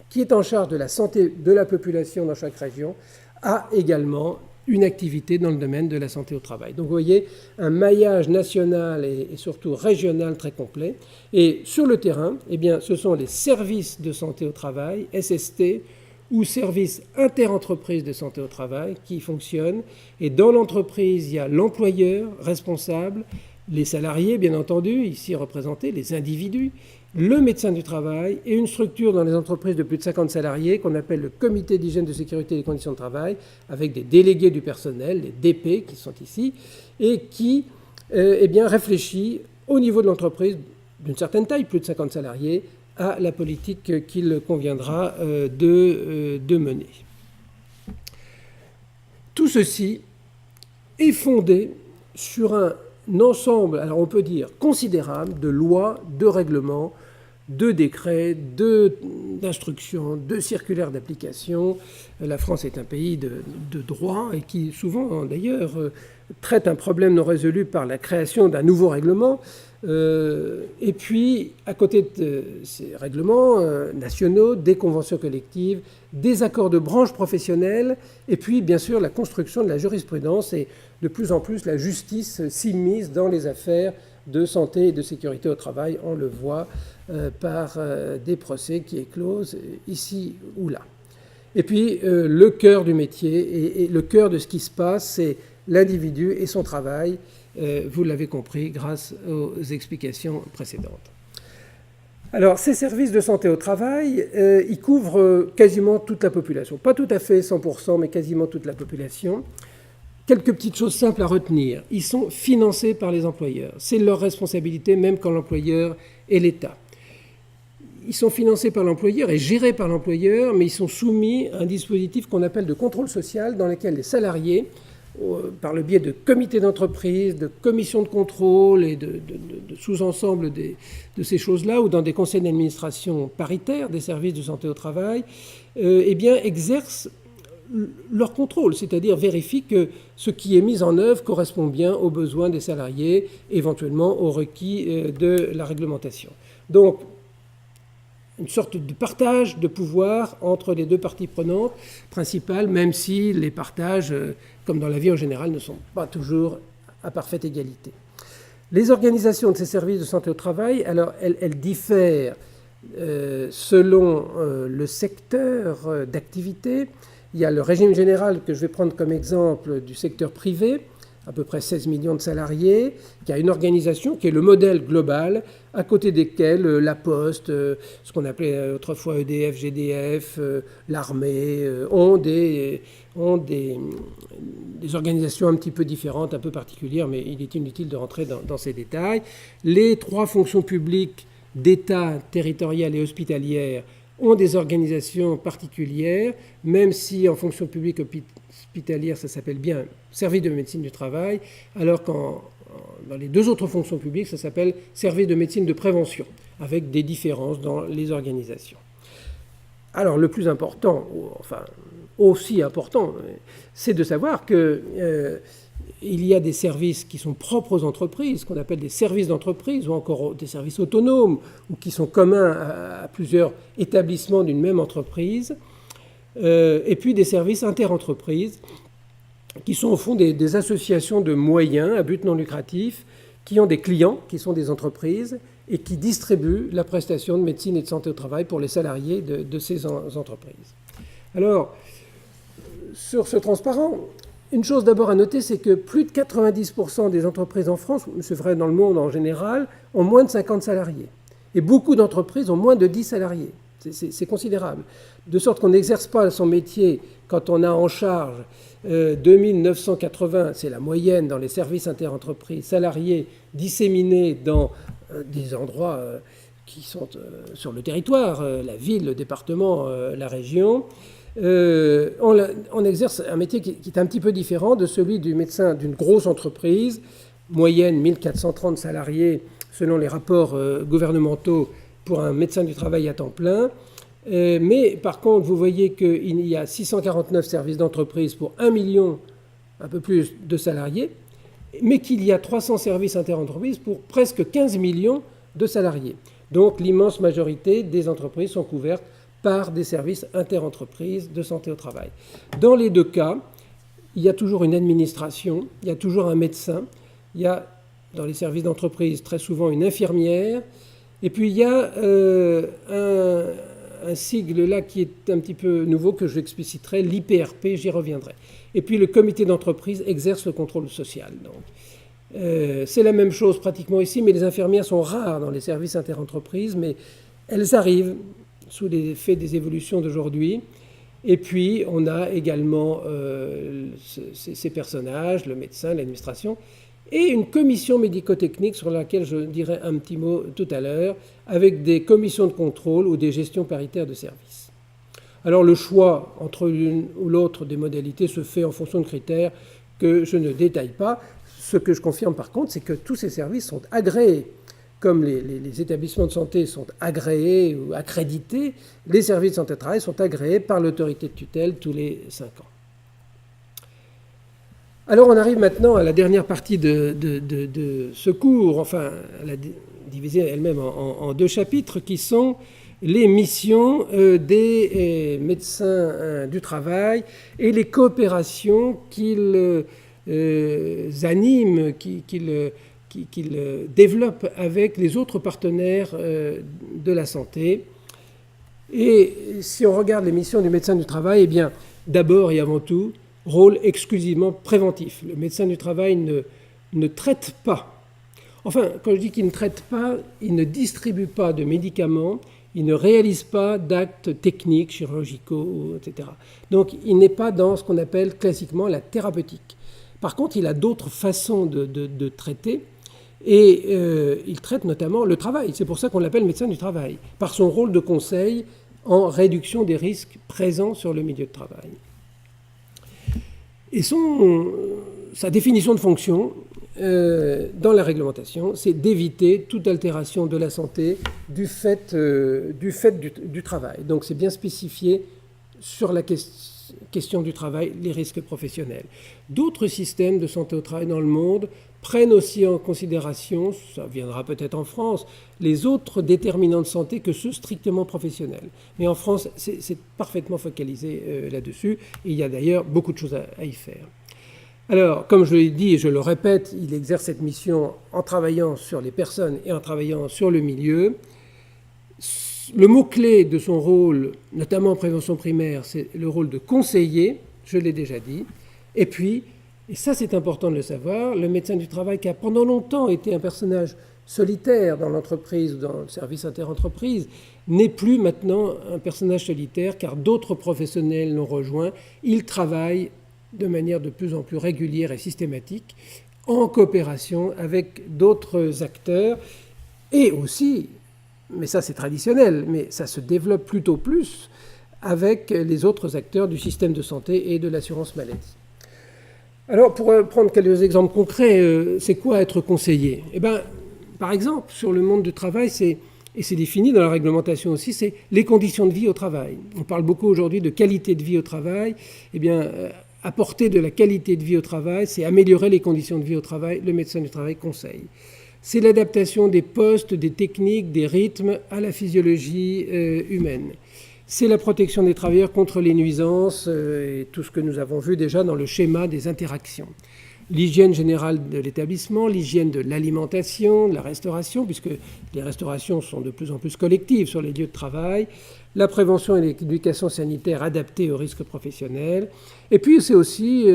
qui est en charge de la santé de la population dans chaque région, a également une activité dans le domaine de la santé au travail. Donc vous voyez, un maillage national et surtout régional très complet. Et sur le terrain, eh bien, ce sont les services de santé au travail, SST, ou services interentreprises de santé au travail qui fonctionnent. Et dans l'entreprise, il y a l'employeur responsable, les salariés, bien entendu, ici représentés, les individus, le médecin du travail et une structure dans les entreprises de plus de 50 salariés qu'on appelle le comité d'hygiène de sécurité et des conditions de travail, avec des délégués du personnel, les DP qui sont ici, et qui eh bien, réfléchit au niveau de l'entreprise d'une certaine taille, plus de 50 salariés, à la politique qu'il conviendra de mener. Tout ceci est fondé sur un ensemble, alors on peut dire considérable, de lois, de règlements, de décrets, d'instructions, de circulaires d'application. La France est un pays de droit et qui souvent d'ailleurs traite un problème non résolu par la création d'un nouveau règlement. Et puis, à côté de ces règlements nationaux, des conventions collectives, des accords de branche professionnelle, et puis, bien sûr, la construction de la jurisprudence et de plus en plus la justice s'immisce dans les affaires de santé et de sécurité au travail. On le voit par des procès qui éclosent ici ou là. Et puis, le cœur du métier et le cœur de ce qui se passe, c'est l'individu et son travail. Vous l'avez compris grâce aux explications précédentes. Alors, ces services de santé au travail, ils couvrent quasiment toute la population. Pas tout à fait 100%, mais quasiment toute la population. Quelques petites choses simples à retenir. Ils sont financés par les employeurs. C'est leur responsabilité, même quand l'employeur est l'État. Ils sont financés par l'employeur et gérés par l'employeur, mais ils sont soumis à un dispositif qu'on appelle de contrôle social, dans lequel les salariés, par le biais de comités d'entreprise, de commissions de contrôle et de sous-ensembles de ces choses-là, ou dans des conseils d'administration paritaires des services de santé au travail, eh bien, exercent leur contrôle, c'est-à-dire vérifient que ce qui est mis en œuvre correspond bien aux besoins des salariés, éventuellement aux requis de la réglementation. Donc, une sorte de partage de pouvoir entre les deux parties prenantes principales, même si les partages, comme dans la vie en général, ne sont pas toujours à parfaite égalité. Les organisations de ces services de santé au travail, alors, elles diffèrent selon le secteur d'activité. Il y a le régime général que je vais prendre comme exemple du secteur privé, à peu près 16 millions de salariés, qui a une organisation qui est le modèle global, à côté desquels la Poste, ce qu'on appelait autrefois EDF, GDF, l'armée, ont des organisations un petit peu différentes, un peu particulières, mais il est inutile de rentrer dans ces détails. Les trois fonctions publiques d'État, territoriale et hospitalière ont des organisations particulières, même si en fonction publique hospitalière, ça s'appelle bien service de médecine du travail, alors qu'en dans les deux autres fonctions publiques, ça s'appelle service de médecine de prévention, avec des différences dans les organisations. Alors le plus important, enfin aussi important, c'est de savoir que il y a des services qui sont propres aux entreprises, qu'on appelle des services d'entreprise, ou encore des services autonomes, ou qui sont communs à plusieurs établissements d'une même entreprise, et puis des services interentreprises, qui sont au fond des associations de moyens à but non lucratif, qui ont des clients, qui sont des entreprises, et qui distribuent la prestation de médecine et de santé au travail pour les salariés de ces entreprises. Alors, sur ce transparent, une chose d'abord à noter, c'est que plus de 90% des entreprises en France, c'est vrai dans le monde en général, ont moins de 50 salariés. Et beaucoup d'entreprises ont moins de 10 salariés. C'est considérable. De sorte qu'on n'exerce pas son métier quand on a en charge 2980, c'est la moyenne dans les services interentreprises, salariés disséminés dans des endroits qui sont sur le territoire, la ville, le département, la région. On exerce un métier qui est un petit peu différent de celui du médecin d'une grosse entreprise, moyenne 1430 salariés selon les rapports gouvernementaux pour un médecin du travail à temps plein. Mais par contre, vous voyez qu'il y a 649 services d'entreprise pour 1 million, un peu plus de salariés, mais qu'il y a 300 services interentreprises pour presque 15 millions de salariés. Donc l'immense majorité des entreprises sont couvertes par des services interentreprises de santé au travail. Dans les deux cas, il y a toujours une administration, il y a toujours un médecin, il y a dans les services d'entreprise très souvent une infirmière, et puis il y a un sigle là qui est un petit peu nouveau que j'expliciterai, l'IPRP, j'y reviendrai. Et puis le comité d'entreprise exerce le contrôle social. Donc, c'est la même chose pratiquement ici, mais les infirmières sont rares dans les services interentreprises, mais elles arrivent sous l'effet des évolutions d'aujourd'hui. Et puis on a également ces personnages, le médecin, l'administration, et une commission médico-technique sur laquelle je dirai un petit mot tout à l'heure, avec des commissions de contrôle ou des gestions paritaires de services. Alors le choix entre l'une ou l'autre des modalités se fait en fonction de critères que je ne détaille pas. Ce que je confirme par contre, c'est que tous ces services sont agréés. Comme les établissements de santé sont agréés ou accrédités, les services de santé de travail sont agréés par l'autorité de tutelle tous les 5 ans. Alors on arrive maintenant à la dernière partie de ce cours, enfin à la diviser elle-même en 2 chapitres, qui sont les missions des médecins du travail et les coopérations qu'ils animent, qu'ils développent avec les autres partenaires de la santé. Et si on regarde les missions du médecin du travail, eh bien, d'abord et avant tout, rôle exclusivement préventif. Le médecin du travail ne traite pas. Enfin, quand je dis qu'il ne traite pas, il ne distribue pas de médicaments, il ne réalise pas d'actes techniques, chirurgicaux, etc. Donc, il n'est pas dans ce qu'on appelle classiquement la thérapeutique. Par contre, il a d'autres façons de traiter, et il traite notamment le travail. C'est pour ça qu'on l'appelle médecin du travail, par son rôle de conseil en réduction des risques présents sur le milieu de travail. Et sa définition de fonction dans la réglementation, c'est d'éviter toute altération de la santé du fait du travail. Donc c'est bien spécifié sur la question du travail, les risques professionnels. D'autres systèmes de santé au travail dans le monde prennent aussi en considération, ça viendra peut-être en France, les autres déterminants de santé que ceux strictement professionnels. Mais en France, c'est parfaitement focalisé là-dessus, et il y a d'ailleurs beaucoup de choses à y faire. Alors, comme je l'ai dit et je le répète, il exerce cette mission en travaillant sur les personnes et en travaillant sur le milieu. Le mot-clé de son rôle, notamment en prévention primaire, c'est le rôle de conseiller, je l'ai déjà dit. Et puis, et ça c'est important de le savoir, le médecin du travail qui a pendant longtemps été un personnage solitaire dans l'entreprise ou dans le service interentreprise, n'est plus maintenant un personnage solitaire car d'autres professionnels l'ont rejoint. Il travaille de manière de plus en plus régulière et systématique en coopération avec d'autres acteurs et aussi, mais ça c'est traditionnel, mais ça se développe plutôt plus avec les autres acteurs du système de santé et de l'assurance maladie. Alors pour prendre quelques exemples concrets, c'est quoi être conseiller ? Eh bien, par exemple, sur le monde du travail, et c'est défini dans la réglementation aussi, c'est les conditions de vie au travail. On parle beaucoup aujourd'hui de qualité de vie au travail. Eh bien, apporter de la qualité de vie au travail, c'est améliorer les conditions de vie au travail. Le médecin du travail conseille. C'est l'adaptation des postes, des techniques, des rythmes à la physiologie humaine. C'est la protection des travailleurs contre les nuisances et tout ce que nous avons vu déjà dans le schéma des interactions. L'hygiène générale de l'établissement, l'hygiène de l'alimentation, de la restauration, puisque les restaurations sont de plus en plus collectives sur les lieux de travail, la prévention et l'éducation sanitaire adaptée aux risques professionnels. Et puis c'est aussi,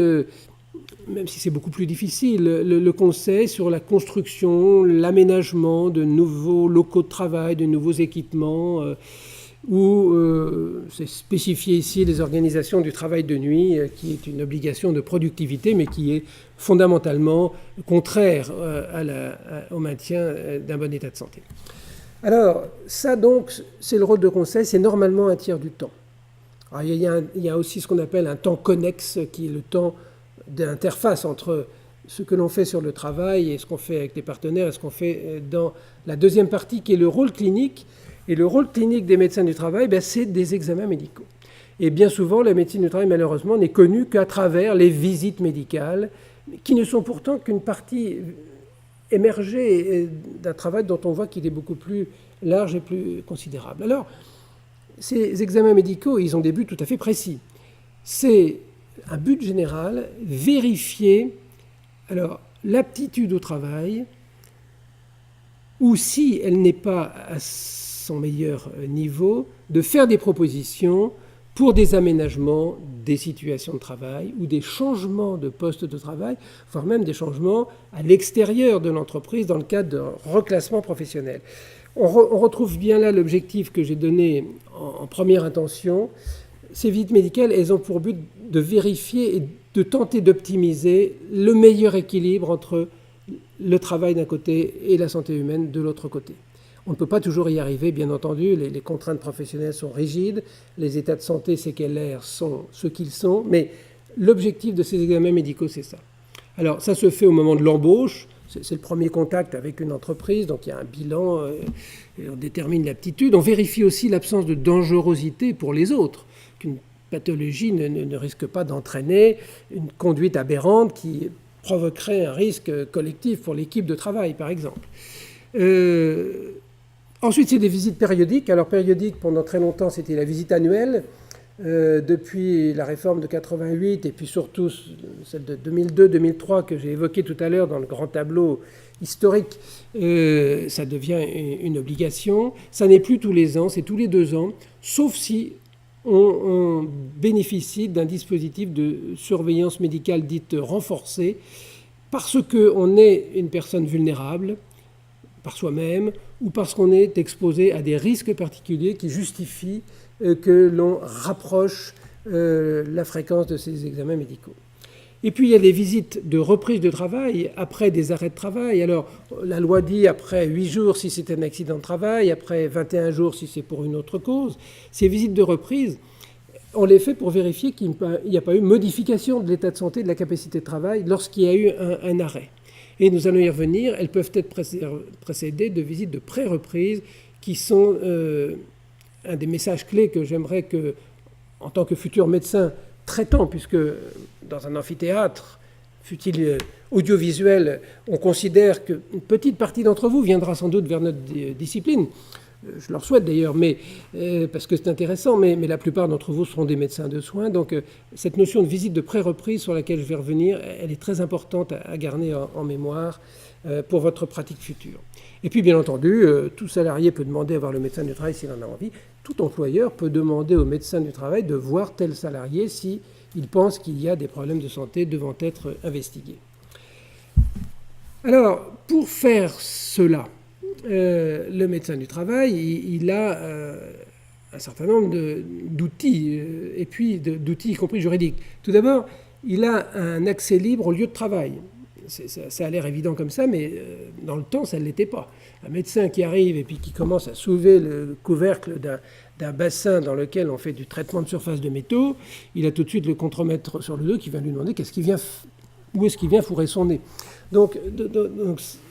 même si c'est beaucoup plus difficile, le conseil sur la construction, l'aménagement de nouveaux locaux de travail, de nouveaux équipements, où c'est spécifié ici les organisations du travail de nuit, qui est une obligation de productivité, mais qui est fondamentalement contraire au maintien d'un bon état de santé. Alors, ça donc, c'est le rôle de conseil, c'est normalement un tiers du temps. Alors, il y a aussi ce qu'on appelle un temps connexe, qui est le temps d'interface entre ce que l'on fait sur le travail et ce qu'on fait avec les partenaires et ce qu'on fait dans la deuxième partie, qui est le rôle clinique. Et le rôle clinique des médecins du travail, c'est des examens médicaux. Et bien souvent, la médecine du travail, malheureusement, n'est connue qu'à travers les visites médicales, qui ne sont pourtant qu'une partie émergée d'un travail dont on voit qu'il est beaucoup plus large et plus considérable. Alors, ces examens médicaux, ils ont des buts tout à fait précis. C'est un but général, vérifier l'aptitude au travail, ou si elle n'est pas à son meilleur niveau, de faire des propositions pour des aménagements des situations de travail ou des changements de poste de travail, voire même des changements à l'extérieur de l'entreprise dans le cadre de reclassement professionnel. On retrouve bien là l'objectif que j'ai donné en première intention. Ces visites médicales, elles ont pour but de vérifier et de tenter d'optimiser le meilleur équilibre entre le travail d'un côté et la santé humaine de l'autre côté. On ne peut pas toujours y arriver, bien entendu, les contraintes professionnelles sont rigides, les états de santé séquelaires sont ce qu'ils sont, mais l'objectif de ces examens médicaux, c'est ça. Alors, ça se fait au moment de l'embauche, c'est le premier contact avec une entreprise, donc il y a un bilan, on détermine l'aptitude, on vérifie aussi l'absence de dangerosité pour les autres, qu'une pathologie ne risque pas d'entraîner une conduite aberrante qui provoquerait un risque collectif pour l'équipe de travail, par exemple. Ensuite, c'est des visites périodiques. Alors, périodique, pendant très longtemps, c'était la visite annuelle. depuis la réforme de 88 et puis surtout celle de 2002-2003 que j'ai évoquée tout à l'heure dans le grand tableau historique, ça devient une obligation. Ça n'est plus tous les ans, c'est tous les 2 ans, sauf si on bénéficie d'un dispositif de surveillance médicale dite renforcée, parce qu'on est une personne vulnérable par soi-même ou parce qu'on est exposé à des risques particuliers qui justifient que l'on rapproche la fréquence de ces examens médicaux. Et puis il y a des visites de reprise de travail après des arrêts de travail. Alors la loi dit après 8 jours si c'est un accident de travail, après 21 jours si c'est pour une autre cause. Ces visites de reprise, on les fait pour vérifier qu'il n'y a pas eu modification de l'état de santé, de la capacité de travail lorsqu'il y a eu un arrêt. Et nous allons y revenir, elles peuvent être précédées de visites de pré-reprise qui sont un des messages clés que j'aimerais que, en tant que futur médecin traitant, puisque dans un amphithéâtre, fût-il audiovisuel, on considère qu'une petite partie d'entre vous viendra sans doute vers notre discipline. Je leur souhaite d'ailleurs, parce que c'est intéressant, mais la plupart d'entre vous seront des médecins de soins. Donc cette notion de visite de pré-reprise sur laquelle je vais revenir, elle est très importante à garder en mémoire pour votre pratique future. Et puis bien entendu, tout salarié peut demander à voir le médecin du travail s'il en a envie. Tout employeur peut demander au médecin du travail de voir tel salarié s'il pense qu'il y a des problèmes de santé devant être investigués. Alors, pour faire cela, le médecin du travail, il a un certain nombre d'outils, et puis d'outils y compris juridiques. Tout d'abord, il a un accès libre au lieu de travail. Ça a l'air évident comme ça, mais dans le temps, ça ne l'était pas. Un médecin qui arrive et puis qui commence à soulever le couvercle d'un bassin dans lequel on fait du traitement de surface de métaux, il a tout de suite le contremaître sur le dos qui va lui demander où est-ce qu'il vient fourrer son nez. Donc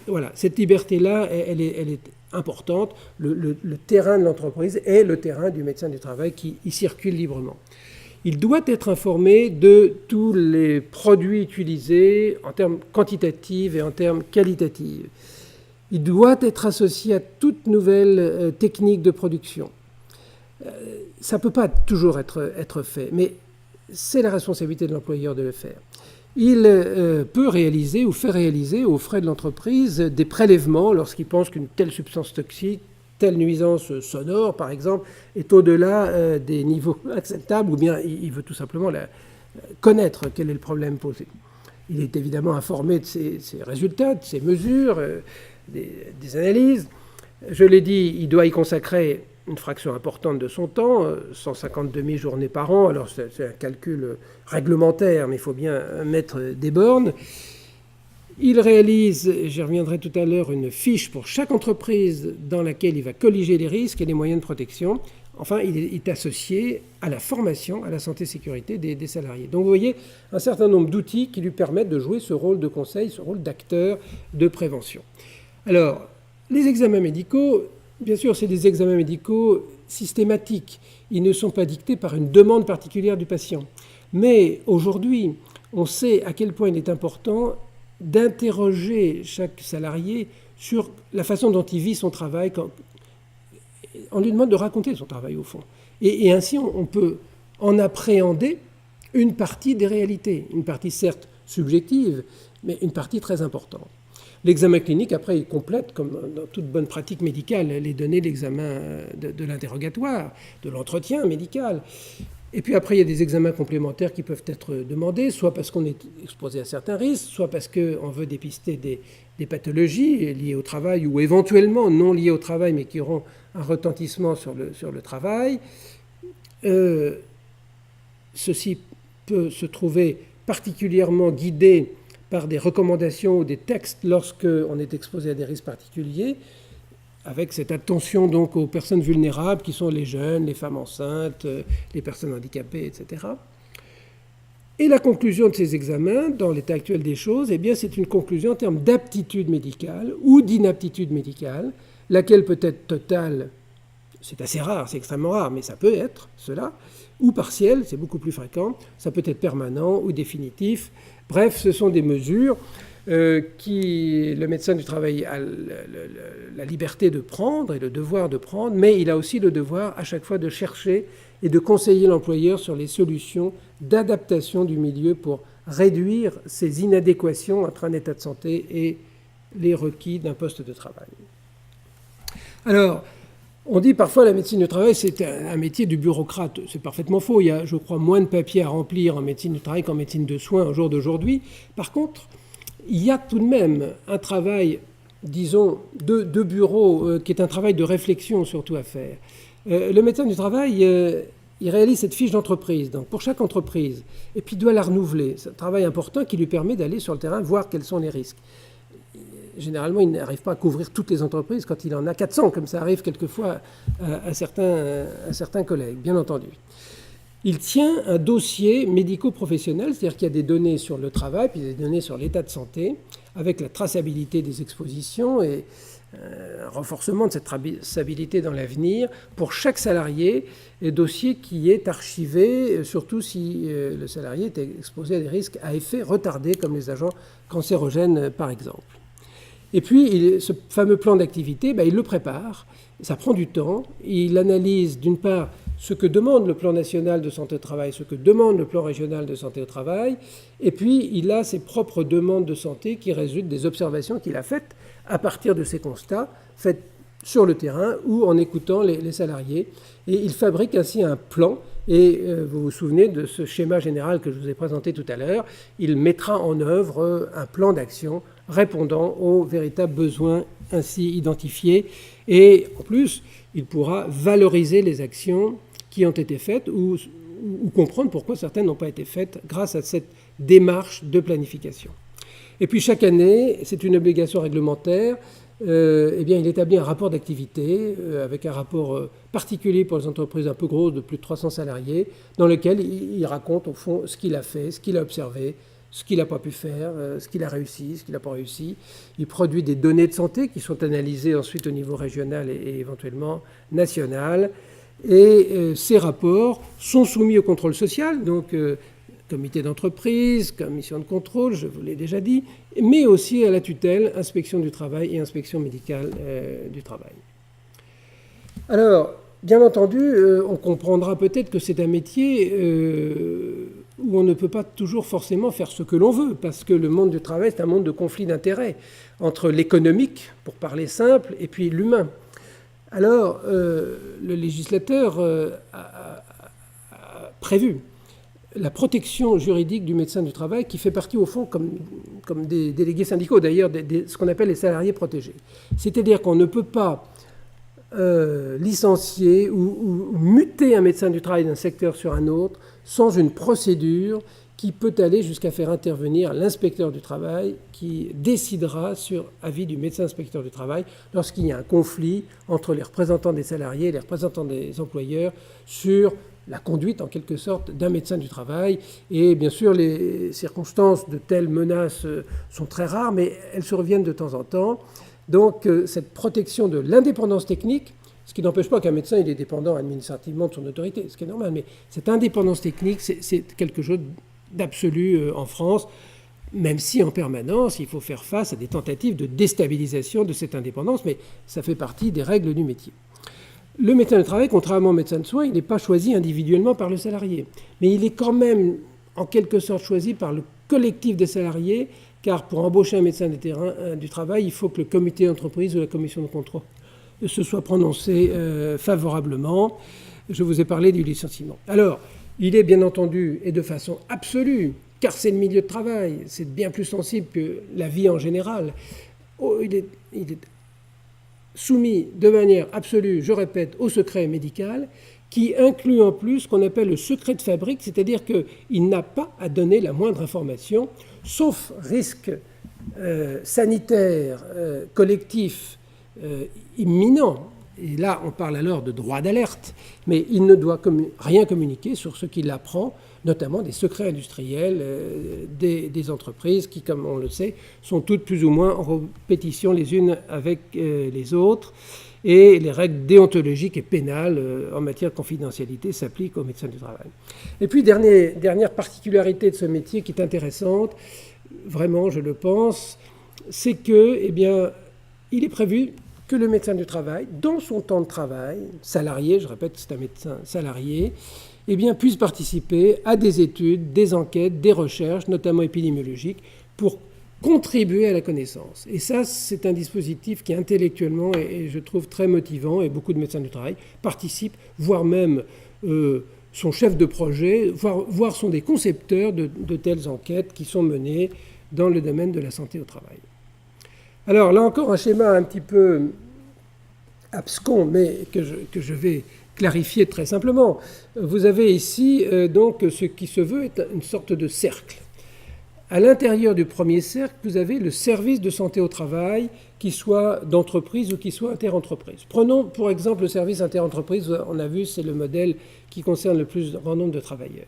voilà, cette liberté-là, elle est importante. Le terrain de l'entreprise est le terrain du médecin du travail qui y circule librement. Il doit être informé de tous les produits utilisés en termes quantitatifs et en termes qualitatifs. Il doit être associé à toute nouvelle technique de production. Ça ne peut pas toujours être fait, mais c'est la responsabilité de l'employeur de le faire. Il peut réaliser ou faire réaliser aux frais de l'entreprise des prélèvements lorsqu'il pense qu'une telle substance toxique, telle nuisance sonore, par exemple, est au-delà des niveaux acceptables, ou bien il veut tout simplement connaître quel est le problème posé. Il est évidemment informé de ses résultats, de ses mesures, des analyses. Je l'ai dit, il doit y consacrer une fraction importante de son temps, 150 demi-journées par an. Alors c'est un calcul réglementaire, mais il faut bien mettre des bornes. Il réalise, j'y reviendrai tout à l'heure, une fiche pour chaque entreprise dans laquelle il va colliger les risques et les moyens de protection. Enfin, il est associé à la formation, à la santé-sécurité des salariés. Donc vous voyez un certain nombre d'outils qui lui permettent de jouer ce rôle de conseil, ce rôle d'acteur de prévention. Alors, les examens médicaux, bien sûr, c'est des examens médicaux systématiques. Ils ne sont pas dictés par une demande particulière du patient. Mais aujourd'hui, on sait à quel point il est important d'interroger chaque salarié sur la façon dont il vit son travail. On lui demande de raconter son travail au fond. Et ainsi, on peut en appréhender une partie des réalités. Une partie certes subjective, mais une partie très importante. L'examen clinique, après, il complète, comme dans toute bonne pratique médicale, les données d'examen de l'interrogatoire, de l'entretien médical. Et puis après, il y a des examens complémentaires qui peuvent être demandés, soit parce qu'on est exposé à certains risques, soit parce qu'on veut dépister des pathologies liées au travail ou éventuellement non liées au travail, mais qui auront un retentissement sur le travail. Ceci peut se trouver particulièrement guidé par des recommandations ou des textes lorsqu'on est exposé à des risques particuliers, avec cette attention donc aux personnes vulnérables qui sont les jeunes, les femmes enceintes, les personnes handicapées, etc. Et la conclusion de ces examens, dans l'état actuel des choses, eh bien, c'est une conclusion en termes d'aptitude médicale ou d'inaptitude médicale, laquelle peut être totale, c'est assez rare, c'est extrêmement rare, mais ça peut être cela, ou partielle, c'est beaucoup plus fréquent, ça peut être permanent ou définitif. Bref, ce sont des mesures qui le médecin du travail a la liberté de prendre et le devoir de prendre, mais il a aussi le devoir à chaque fois de chercher et de conseiller l'employeur sur les solutions d'adaptation du milieu pour réduire ces inadéquations entre un état de santé et les requis d'un poste de travail. Alors, on dit parfois la médecine du travail, c'est un métier du bureaucrate. C'est parfaitement faux. Il y a, je crois, moins de papiers à remplir en médecine du travail qu'en médecine de soins au jour d'aujourd'hui. Par contre, il y a tout de même un travail, disons, de bureau, qui est un travail de réflexion surtout à faire. Le médecin du travail, il réalise cette fiche d'entreprise, donc pour chaque entreprise, et puis il doit la renouveler. C'est un travail important qui lui permet d'aller sur le terrain voir quels sont les risques. Généralement, il n'arrive pas à couvrir toutes les entreprises quand il en a 400, comme ça arrive quelquefois à certains collègues, bien entendu. Il tient un dossier médico-professionnel, c'est-à-dire qu'il y a des données sur le travail, puis des données sur l'état de santé, avec la traçabilité des expositions et un renforcement de cette traçabilité dans l'avenir pour chaque salarié, et dossier qui est archivé, surtout si le salarié est exposé à des risques à effet retardé, comme les agents cancérogènes par exemple. Et puis, ce fameux plan d'activité, il le prépare, ça prend du temps, il analyse d'une part ce que demande le plan national de santé au travail, ce que demande le plan régional de santé au travail, et puis il a ses propres demandes de santé qui résultent des observations qu'il a faites à partir de ces constats, faits sur le terrain ou en écoutant les salariés. Et il fabrique ainsi un plan, et vous vous souvenez de ce schéma général que je vous ai présenté tout à l'heure, il mettra en œuvre un plan d'action répondant aux véritables besoins ainsi identifiés. Et en plus, il pourra valoriser les actions qui ont été faites ou comprendre pourquoi certaines n'ont pas été faites grâce à cette démarche de planification. Et puis chaque année, c'est une obligation réglementaire, il établit un rapport d'activité avec un rapport particulier pour les entreprises un peu grosses de plus de 300 salariés, dans lequel il raconte au fond ce qu'il a fait, ce qu'il a observé, ce qu'il n'a pas pu faire, ce qu'il a réussi, ce qu'il n'a pas réussi. Il produit des données de santé qui sont analysées ensuite au niveau régional et éventuellement national. Et ces rapports sont soumis au contrôle social, donc comité d'entreprise, commission de contrôle, je vous l'ai déjà dit, mais aussi à la tutelle, inspection du travail et inspection médicale du travail. Alors, bien entendu, on comprendra peut-être que c'est un métier où on ne peut pas toujours forcément faire ce que l'on veut, parce que le monde du travail, c'est un monde de conflits d'intérêts entre l'économique, pour parler simple, et puis l'humain. Alors, le législateur a prévu la protection juridique du médecin du travail, qui fait partie au fond, comme des délégués syndicaux d'ailleurs, ce qu'on appelle les salariés protégés. C'est-à-dire qu'on ne peut pas licencier ou muter un médecin du travail d'un secteur sur un autre sans une procédure qui peut aller jusqu'à faire intervenir l'inspecteur du travail qui décidera sur avis du médecin inspecteur du travail lorsqu'il y a un conflit entre les représentants des salariés et les représentants des employeurs sur la conduite en quelque sorte d'un médecin du travail. Et bien sûr, les circonstances de telles menaces sont très rares, mais elles surviennent de temps en temps. Donc cette protection de l'indépendance technique, ce qui n'empêche pas qu'un médecin il est dépendant administrativement de son autorité, ce qui est normal, mais cette indépendance technique, c'est quelque chose d'absolu en France, même si en permanence il faut faire face à des tentatives de déstabilisation de cette indépendance, mais ça fait partie des règles du métier. Le médecin du travail, contrairement au médecin de soins, il n'est pas choisi individuellement par le salarié, mais il est quand même en quelque sorte choisi par le collectif des salariés, car pour embaucher un médecin du travail, il faut que le comité d'entreprise ou la commission de contrôle se soit prononcé favorablement. Je vous ai parlé du licenciement. Alors, il est bien entendu, et de façon absolue, car c'est le milieu de travail, c'est bien plus sensible que la vie en général, il est soumis de manière absolue, je répète, au secret médical, qui inclut en plus ce qu'on appelle le secret de fabrique, c'est-à-dire qu'il n'a pas à donner la moindre information, sauf risque sanitaire collectif imminent. Et là, on parle alors de droit d'alerte, mais il ne doit rien communiquer sur ce qu'il apprend, notamment des secrets industriels des entreprises qui, comme on le sait, sont toutes plus ou moins en compétition les unes avec les autres. Et les règles déontologiques et pénales en matière de confidentialité s'appliquent aux médecins du travail. Et puis, dernière particularité de ce métier qui est intéressante, vraiment, je le pense, c'est que, il est prévu que le médecin du travail, dans son temps de travail, salarié, je répète que c'est un médecin salarié, eh bien, puisse participer à des études, des enquêtes, des recherches, notamment épidémiologiques, pour contribuer à la connaissance. Et ça, c'est un dispositif qui intellectuellement est, je trouve, très motivant, et beaucoup de médecins du travail participent, voire même sont chefs de projet, voire sont des concepteurs de telles enquêtes qui sont menées dans le domaine de la santé au travail. Alors là encore, un schéma un petit peu abscon, mais que je vais clarifier très simplement. Vous avez ici donc ce qui se veut est une sorte de cercle. À l'intérieur du premier cercle, vous avez le service de santé au travail, qui soit d'entreprise ou qui soit interentreprise. Prenons pour exemple le service interentreprise, on a vu, c'est le modèle qui concerne le plus grand nombre de travailleurs.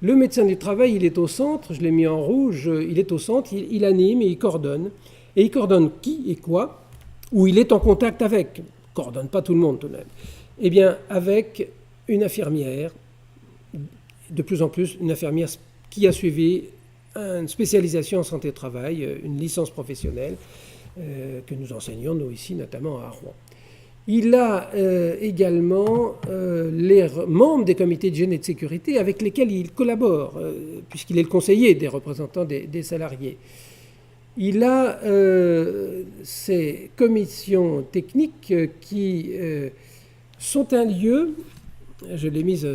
Le médecin du travail, il est au centre, je l'ai mis en rouge, il est au centre, il anime et il coordonne. Et il coordonne qui et quoi, ou il est en contact avec, il ne coordonne pas tout le monde tout de même, eh bien avec une infirmière, de plus en plus une infirmière qui a suivi une spécialisation en santé au travail, une licence professionnelle que nous enseignons, nous ici, notamment à Rouen. Il a également les membres des comités d'hygiène et de sécurité avec lesquels il collabore, puisqu'il est le conseiller des représentants des salariés. Il a ces commissions techniques qui sont un lieu, je l'ai mise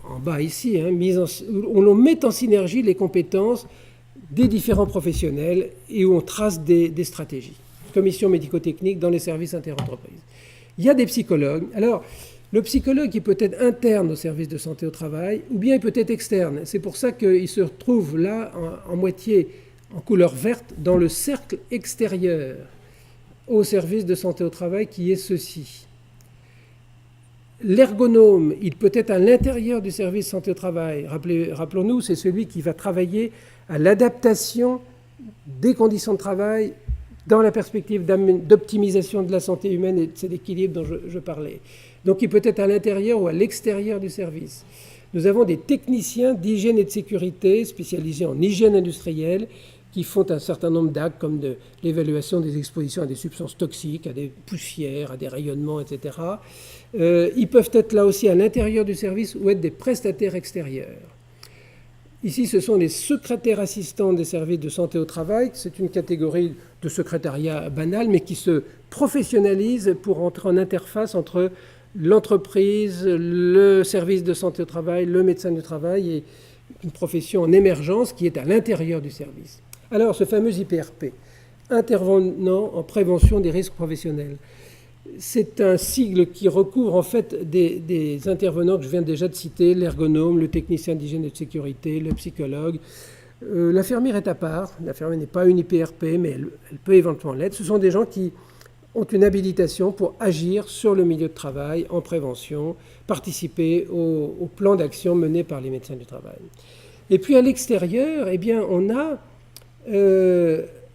en bas ici, où l'on met en synergie les compétences des différents professionnels et où on trace des stratégies. Commission médico-technique dans les services interentreprises. Il y a des psychologues. Alors, le psychologue, il peut être interne au service de santé au travail, ou bien il peut être externe. C'est pour ça qu'il se retrouve là, en moitié en couleur verte, dans le cercle extérieur au service de santé au travail, qui est ceci. L'ergonome, il peut être à l'intérieur du service santé au travail. Rappelons-nous, c'est celui qui va travailler à l'adaptation des conditions de travail dans la perspective d'optimisation de la santé humaine et de cet équilibre dont je parlais. Donc il peut être à l'intérieur ou à l'extérieur du service. Nous avons des techniciens d'hygiène et de sécurité spécialisés en hygiène industrielle qui font un certain nombre d'actes comme de l'évaluation des expositions à des substances toxiques, à des poussières, à des rayonnements, etc. Ils peuvent être là aussi à l'intérieur du service ou être des prestataires extérieurs. Ici, ce sont les secrétaires assistants des services de santé au travail. C'est une catégorie de secrétariat banal, mais qui se professionnalise pour entrer en interface entre l'entreprise, le service de santé au travail, le médecin du travail, et une profession en émergence qui est à l'intérieur du service. Alors, ce fameux IPRP, intervenant en prévention des risques professionnels, c'est un sigle qui recouvre en fait des intervenants que je viens déjà de citer, l'ergonome, le technicien d'hygiène et de sécurité, le psychologue. L'infirmière est à part, l'infirmière n'est pas une IPRP, mais elle peut éventuellement l'être. Ce sont des gens qui ont une habilitation pour agir sur le milieu de travail en prévention, participer au plan d'action mené par les médecins du travail. Et puis à l'extérieur, eh bien, on a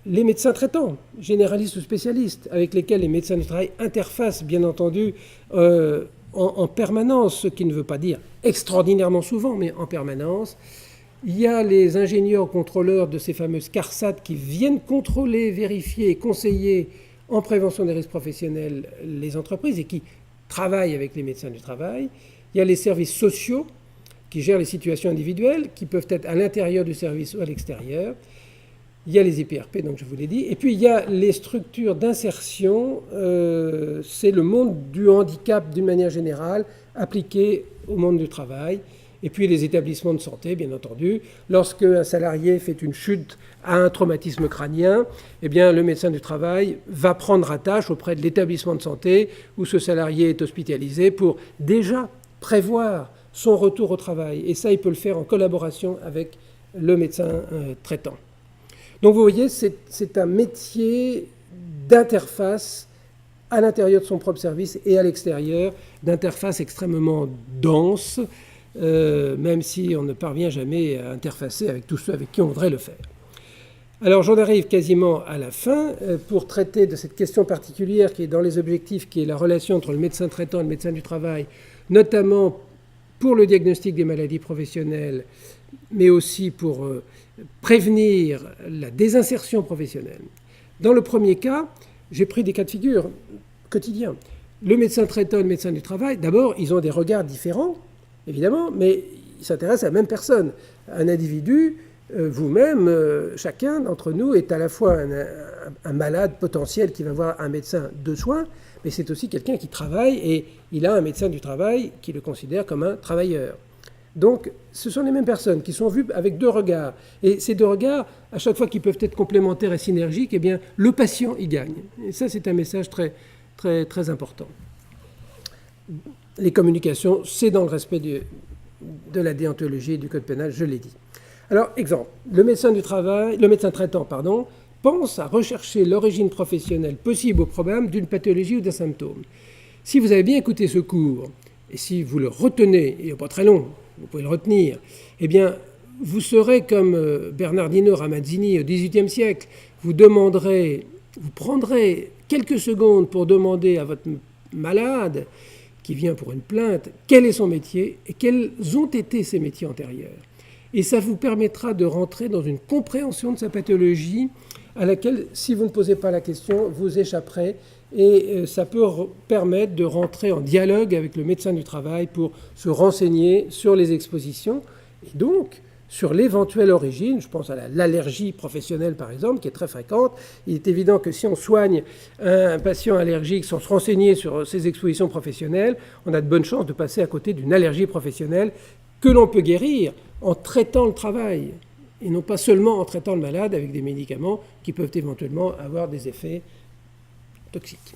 les médecins traitants, généralistes ou spécialistes, avec lesquels les médecins du travail interfacent, bien entendu, en permanence, ce qui ne veut pas dire extraordinairement souvent, mais en permanence. Il y a les ingénieurs contrôleurs de ces fameuses CARSAT qui viennent contrôler, vérifier et conseiller en prévention des risques professionnels les entreprises et qui travaillent avec les médecins du travail. Il y a les services sociaux qui gèrent les situations individuelles, qui peuvent être à l'intérieur du service ou à l'extérieur. Il y a les IPRP, donc je vous l'ai dit. Et puis il y a les structures d'insertion, c'est le monde du handicap d'une manière générale, appliqué au monde du travail. Et puis les établissements de santé, bien entendu. Lorsque un salarié fait une chute à un traumatisme crânien, eh bien, le médecin du travail va prendre attache auprès de l'établissement de santé où ce salarié est hospitalisé pour déjà prévoir son retour au travail. Et ça, il peut le faire en collaboration avec le médecin traitant. Donc vous voyez, c'est un métier d'interface à l'intérieur de son propre service et à l'extérieur, d'interface extrêmement dense, même si on ne parvient jamais à interfacer avec tous ceux avec qui on voudrait le faire. Alors j'en arrive quasiment à la fin pour traiter de cette question particulière qui est dans les objectifs, qui est la relation entre le médecin traitant et le médecin du travail, notamment pour le diagnostic des maladies professionnelles, mais aussi pour prévenir la désinsertion professionnelle. Dans le premier cas, j'ai pris des cas de figure quotidien. Le médecin traitant et le médecin du travail, d'abord, ils ont des regards différents, évidemment, mais ils s'intéressent à la même personne. Un individu, vous-même, chacun d'entre nous est à la fois un malade potentiel qui va voir un médecin de soins, mais c'est aussi quelqu'un qui travaille et il a un médecin du travail qui le considère comme un travailleur. Donc, ce sont les mêmes personnes qui sont vues avec deux regards. Et ces deux regards, à chaque fois qu'ils peuvent être complémentaires et synergiques, eh bien, le patient y gagne. Et ça, c'est un message très, très, très important. Les communications, c'est dans le respect de la déontologie et du code pénal, je l'ai dit. Alors, exemple, le médecin traitant, pense à rechercher l'origine professionnelle possible ou probable d'une pathologie ou d'un symptôme. Si vous avez bien écouté ce cours, et si vous le retenez, il n'est pas très long, vous pouvez le retenir, eh bien, vous serez comme Bernardino Ramazzini au XVIIIe siècle. Vous prendrez quelques secondes pour demander à votre malade, qui vient pour une plainte, quel est son métier et quels ont été ses métiers antérieurs. Et ça vous permettra de rentrer dans une compréhension de sa pathologie à laquelle, si vous ne posez pas la question, vous échapperez. Et ça peut permettre de rentrer en dialogue avec le médecin du travail pour se renseigner sur les expositions et donc sur l'éventuelle origine. Je pense à l'allergie professionnelle, par exemple, qui est très fréquente. Il est évident que si on soigne un patient allergique sans se renseigner sur ses expositions professionnelles, on a de bonnes chances de passer à côté d'une allergie professionnelle que l'on peut guérir en traitant le travail et non pas seulement en traitant le malade avec des médicaments qui peuvent éventuellement avoir des effets toxiques.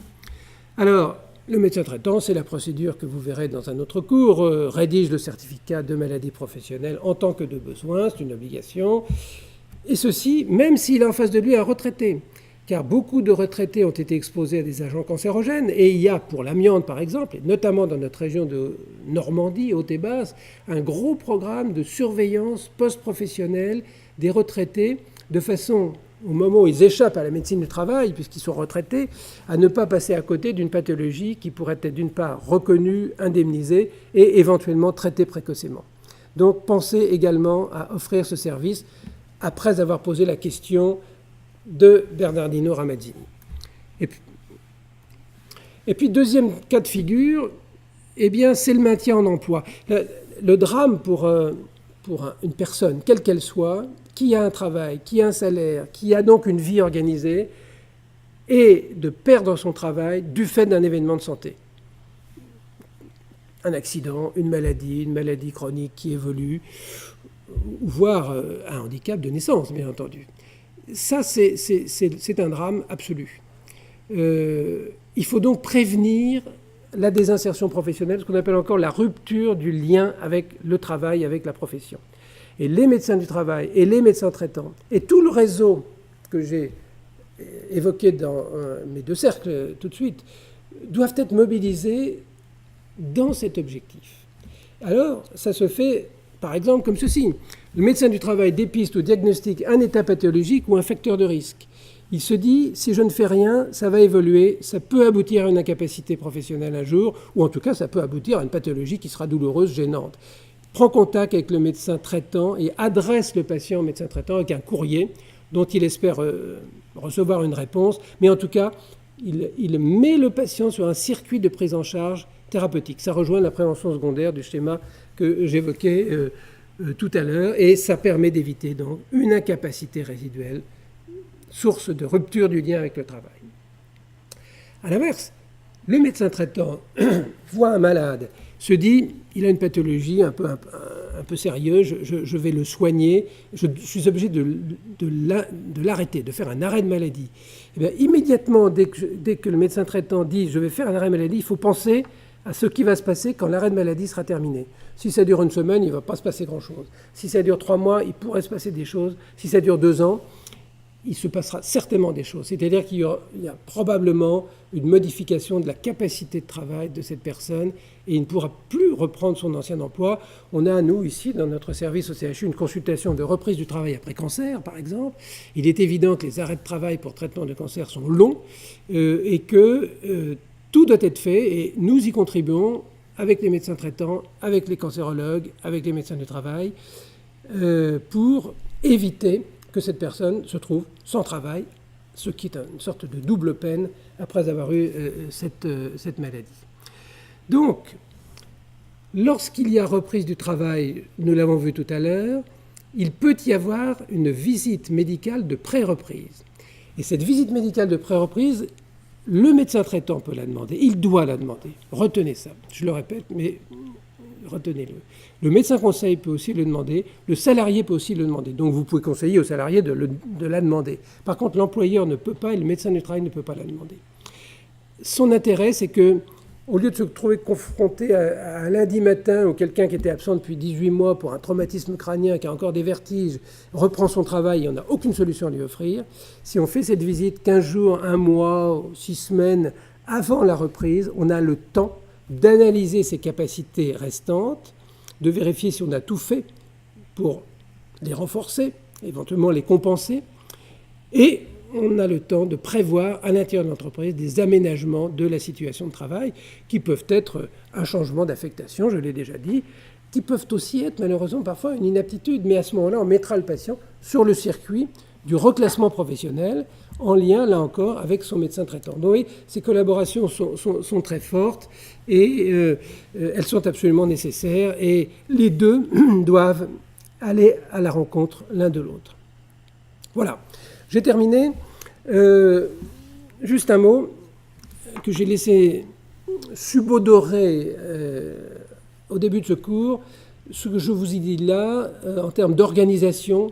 Alors, le médecin traitant, c'est la procédure que vous verrez dans un autre cours, rédige le certificat de maladie professionnelle en tant que de besoin, c'est une obligation, et ceci même s'il a en face de lui un retraité, car beaucoup de retraités ont été exposés à des agents cancérogènes, et il y a pour l'amiante par exemple, et notamment dans notre région de Normandie, Haute et Basse, un gros programme de surveillance post-professionnelle des retraités, de façon, au moment où ils échappent à la médecine du travail, puisqu'ils sont retraités, à ne pas passer à côté d'une pathologie qui pourrait être d'une part reconnue, indemnisée et éventuellement traitée précocement. Donc pensez également à offrir ce service après avoir posé la question de Bernardino Ramazzini. Et puis deuxième cas de figure, eh bien, c'est le maintien en emploi. Le drame pour une personne, quelle qu'elle soit, qui a un travail, qui a un salaire, qui a donc une vie organisée, et de perdre son travail du fait d'un événement de santé. Un accident, une maladie chronique qui évolue, voire un handicap de naissance, bien entendu. Ça, c'est un drame absolu. Il faut donc prévenir la désinsertion professionnelle, ce qu'on appelle encore la rupture du lien avec le travail, avec la profession. Et les médecins du travail et les médecins traitants et tout le réseau que j'ai évoqué dans mes deux cercles tout de suite doivent être mobilisés dans cet objectif. Alors, ça se fait par exemple comme ceci. Le médecin du travail dépiste ou diagnostique un état pathologique ou un facteur de risque. Il se dit, si je ne fais rien, ça va évoluer, ça peut aboutir à une incapacité professionnelle un jour, ou en tout cas, ça peut aboutir à une pathologie qui sera douloureuse, gênante. Prend contact avec le médecin traitant et adresse le patient au médecin traitant avec un courrier dont il espère recevoir une réponse, mais en tout cas, il met le patient sur un circuit de prise en charge thérapeutique. Ça rejoint la prévention secondaire du schéma que j'évoquais tout à l'heure, et ça permet d'éviter donc une incapacité résiduelle, source de rupture du lien avec le travail. À l'inverse, le médecin traitant voit un malade, se dit, il a une pathologie un peu sérieuse, je vais le soigner, je suis obligé de l'arrêter, de faire un arrêt de maladie. Et bien, immédiatement, dès que le médecin traitant dit, je vais faire un arrêt de maladie, il faut penser à ce qui va se passer quand l'arrêt de maladie sera terminé. Si ça dure une semaine, il ne va pas se passer grand-chose. Si ça dure 3 mois, il pourrait se passer des choses. Si ça dure 2 ans, il se passera certainement des choses. C'est-à-dire qu'il y a probablement une modification de la capacité de travail de cette personne et il ne pourra plus reprendre son ancien emploi. On a, nous, ici, dans notre service au CHU, une consultation de reprise du travail après cancer, par exemple. Il est évident que les arrêts de travail pour traitement de cancer sont longs et que tout doit être fait et nous y contribuons avec les médecins traitants, avec les cancérologues, avec les médecins du travail pour éviter que cette personne se trouve sans travail ce qui est une sorte de double peine après avoir eu cette maladie. Donc, lorsqu'il y a reprise du travail, nous l'avons vu tout à l'heure, il peut y avoir une visite médicale de pré-reprise. Et cette visite médicale de pré-reprise, le médecin traitant peut la demander, il doit la demander. Retenez ça, je le répète, mais retenez-le. Le médecin conseil peut aussi le demander, le salarié peut aussi le demander. Donc vous pouvez conseiller au salarié de la demander. Par contre, l'employeur ne peut pas et le médecin du travail ne peut pas la demander. Son intérêt, c'est que, au lieu de se trouver confronté à un lundi matin où quelqu'un qui était absent depuis 18 mois pour un traumatisme crânien, qui a encore des vertiges, reprend son travail et on n'a aucune solution à lui offrir, si on fait cette visite 15 jours, 1 mois, 6 semaines avant la reprise, on a le temps d'analyser ses capacités restantes, de vérifier si on a tout fait pour les renforcer, éventuellement les compenser, et on a le temps de prévoir à l'intérieur de l'entreprise des aménagements de la situation de travail qui peuvent être un changement d'affectation, je l'ai déjà dit, qui peuvent aussi être malheureusement parfois une inaptitude, mais à ce moment-là, on mettra le patient sur le circuit du reclassement professionnel en lien, là encore, avec son médecin traitant. Donc oui, ces collaborations sont très fortes et elles sont absolument nécessaires et les deux doivent aller à la rencontre l'un de l'autre. Voilà, j'ai terminé. Juste un mot que j'ai laissé subodorer au début de ce cours. Ce que je vous ai dit là, en termes d'organisation,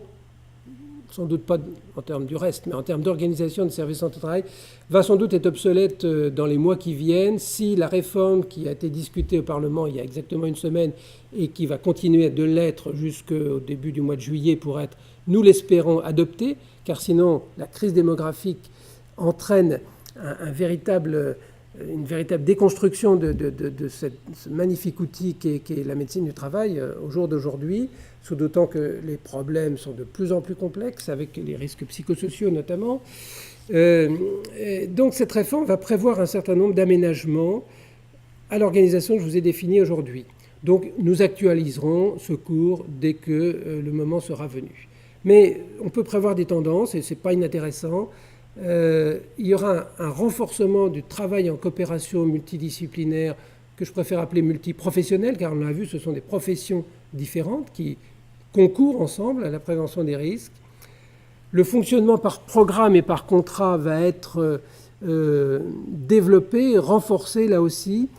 sans doute pas en termes du reste, mais en termes d'organisation de services santé au travail, va sans doute être obsolète dans les mois qui viennent si la réforme qui a été discutée au Parlement il y a exactement une semaine et qui va continuer de l'être jusqu'au début du mois de juillet pour être, nous l'espérons, adoptée, car sinon la crise démographique entraîne une véritable déconstruction de ce magnifique outil qu'est la médecine du travail au jour d'aujourd'hui, sous d'autant que les problèmes sont de plus en plus complexes, avec les risques psychosociaux notamment. Donc cette réforme va prévoir un certain nombre d'aménagements à l'organisation que je vous ai définie aujourd'hui. Donc nous actualiserons ce cours dès que le moment sera venu. Mais on peut prévoir des tendances, et ce n'est pas inintéressant. Il y aura un renforcement du travail en coopération multidisciplinaire que je préfère appeler multiprofessionnel, car on l'a vu, ce sont des professions différentes qui concourent ensemble à la prévention des risques. Le fonctionnement par programme et par contrat va être développé, renforcé là aussi.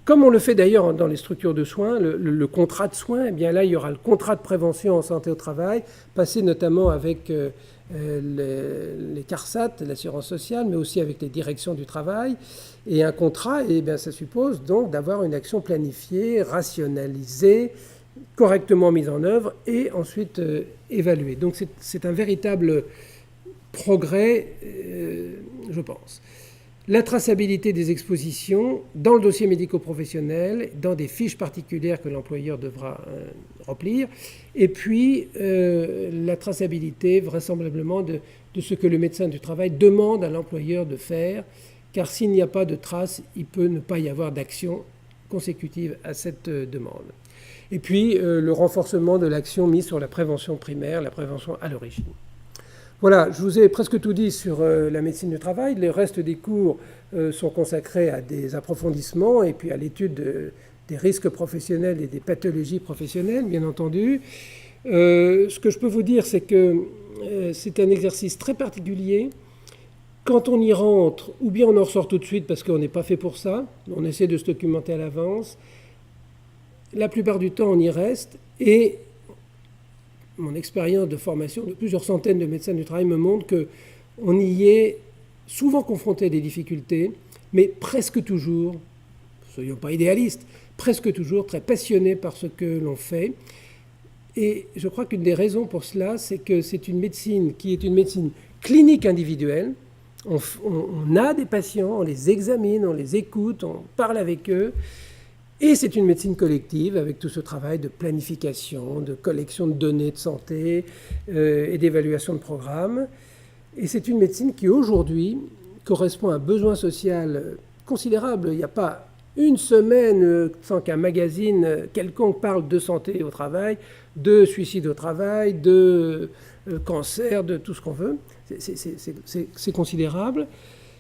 Comme on le fait d'ailleurs dans les structures de soins, le contrat de soins, eh bien là, il y aura le contrat de prévention en santé au travail, passé notamment avec les CARSAT, l'assurance sociale, mais aussi avec les directions du travail. Et un contrat, eh bien, ça suppose donc d'avoir une action planifiée, rationalisée, correctement mise en œuvre et ensuite évaluée. Donc c'est un véritable progrès, je pense. La traçabilité des expositions dans le dossier médico-professionnel, dans des fiches particulières que l'employeur devra remplir, et puis la traçabilité vraisemblablement de ce que le médecin du travail demande à l'employeur de faire, car s'il n'y a pas de trace, il peut ne pas y avoir d'action consécutive à cette demande. Et puis le renforcement de l'action mise sur la prévention primaire, la prévention à l'origine. Voilà, je vous ai presque tout dit sur la médecine du travail. Le reste des cours sont consacrés à des approfondissements et puis à l'étude des risques professionnels et des pathologies professionnelles, bien entendu. Ce que je peux vous dire, c'est que c'est un exercice très particulier. Quand on y rentre, ou bien on en ressort tout de suite parce qu'on n'est pas fait pour ça, on essaie de se documenter à l'avance. La plupart du temps, on y reste et mon expérience de formation de plusieurs centaines de médecins du travail me montre qu'on y est souvent confronté à des difficultés, mais presque toujours, ne soyons pas idéalistes, presque toujours très passionné par ce que l'on fait. Et je crois qu'une des raisons pour cela, c'est que c'est une médecine qui est une médecine clinique individuelle. On a des patients, on les examine, on les écoute, on parle avec eux. Et c'est une médecine collective avec tout ce travail de planification, de collection de données de santé et d'évaluation de programmes. Et c'est une médecine qui aujourd'hui correspond à un besoin social considérable. Il n'y a pas une semaine sans qu'un magazine quelconque parle de santé au travail, de suicide au travail, de cancer, de tout ce qu'on veut. C'est considérable.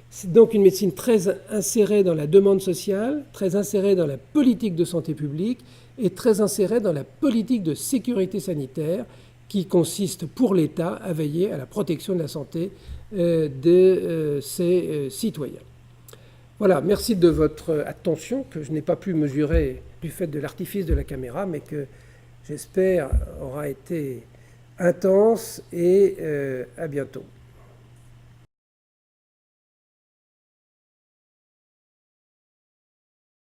C'est donc une médecine très insérée dans la demande sociale, très insérée dans la politique de santé publique et très insérée dans la politique de sécurité sanitaire qui consiste pour l'État à veiller à la protection de la santé de ses citoyens. Voilà, merci de votre attention que je n'ai pas pu mesurer du fait de l'artifice de la caméra, mais que j'espère aura été intense et à bientôt.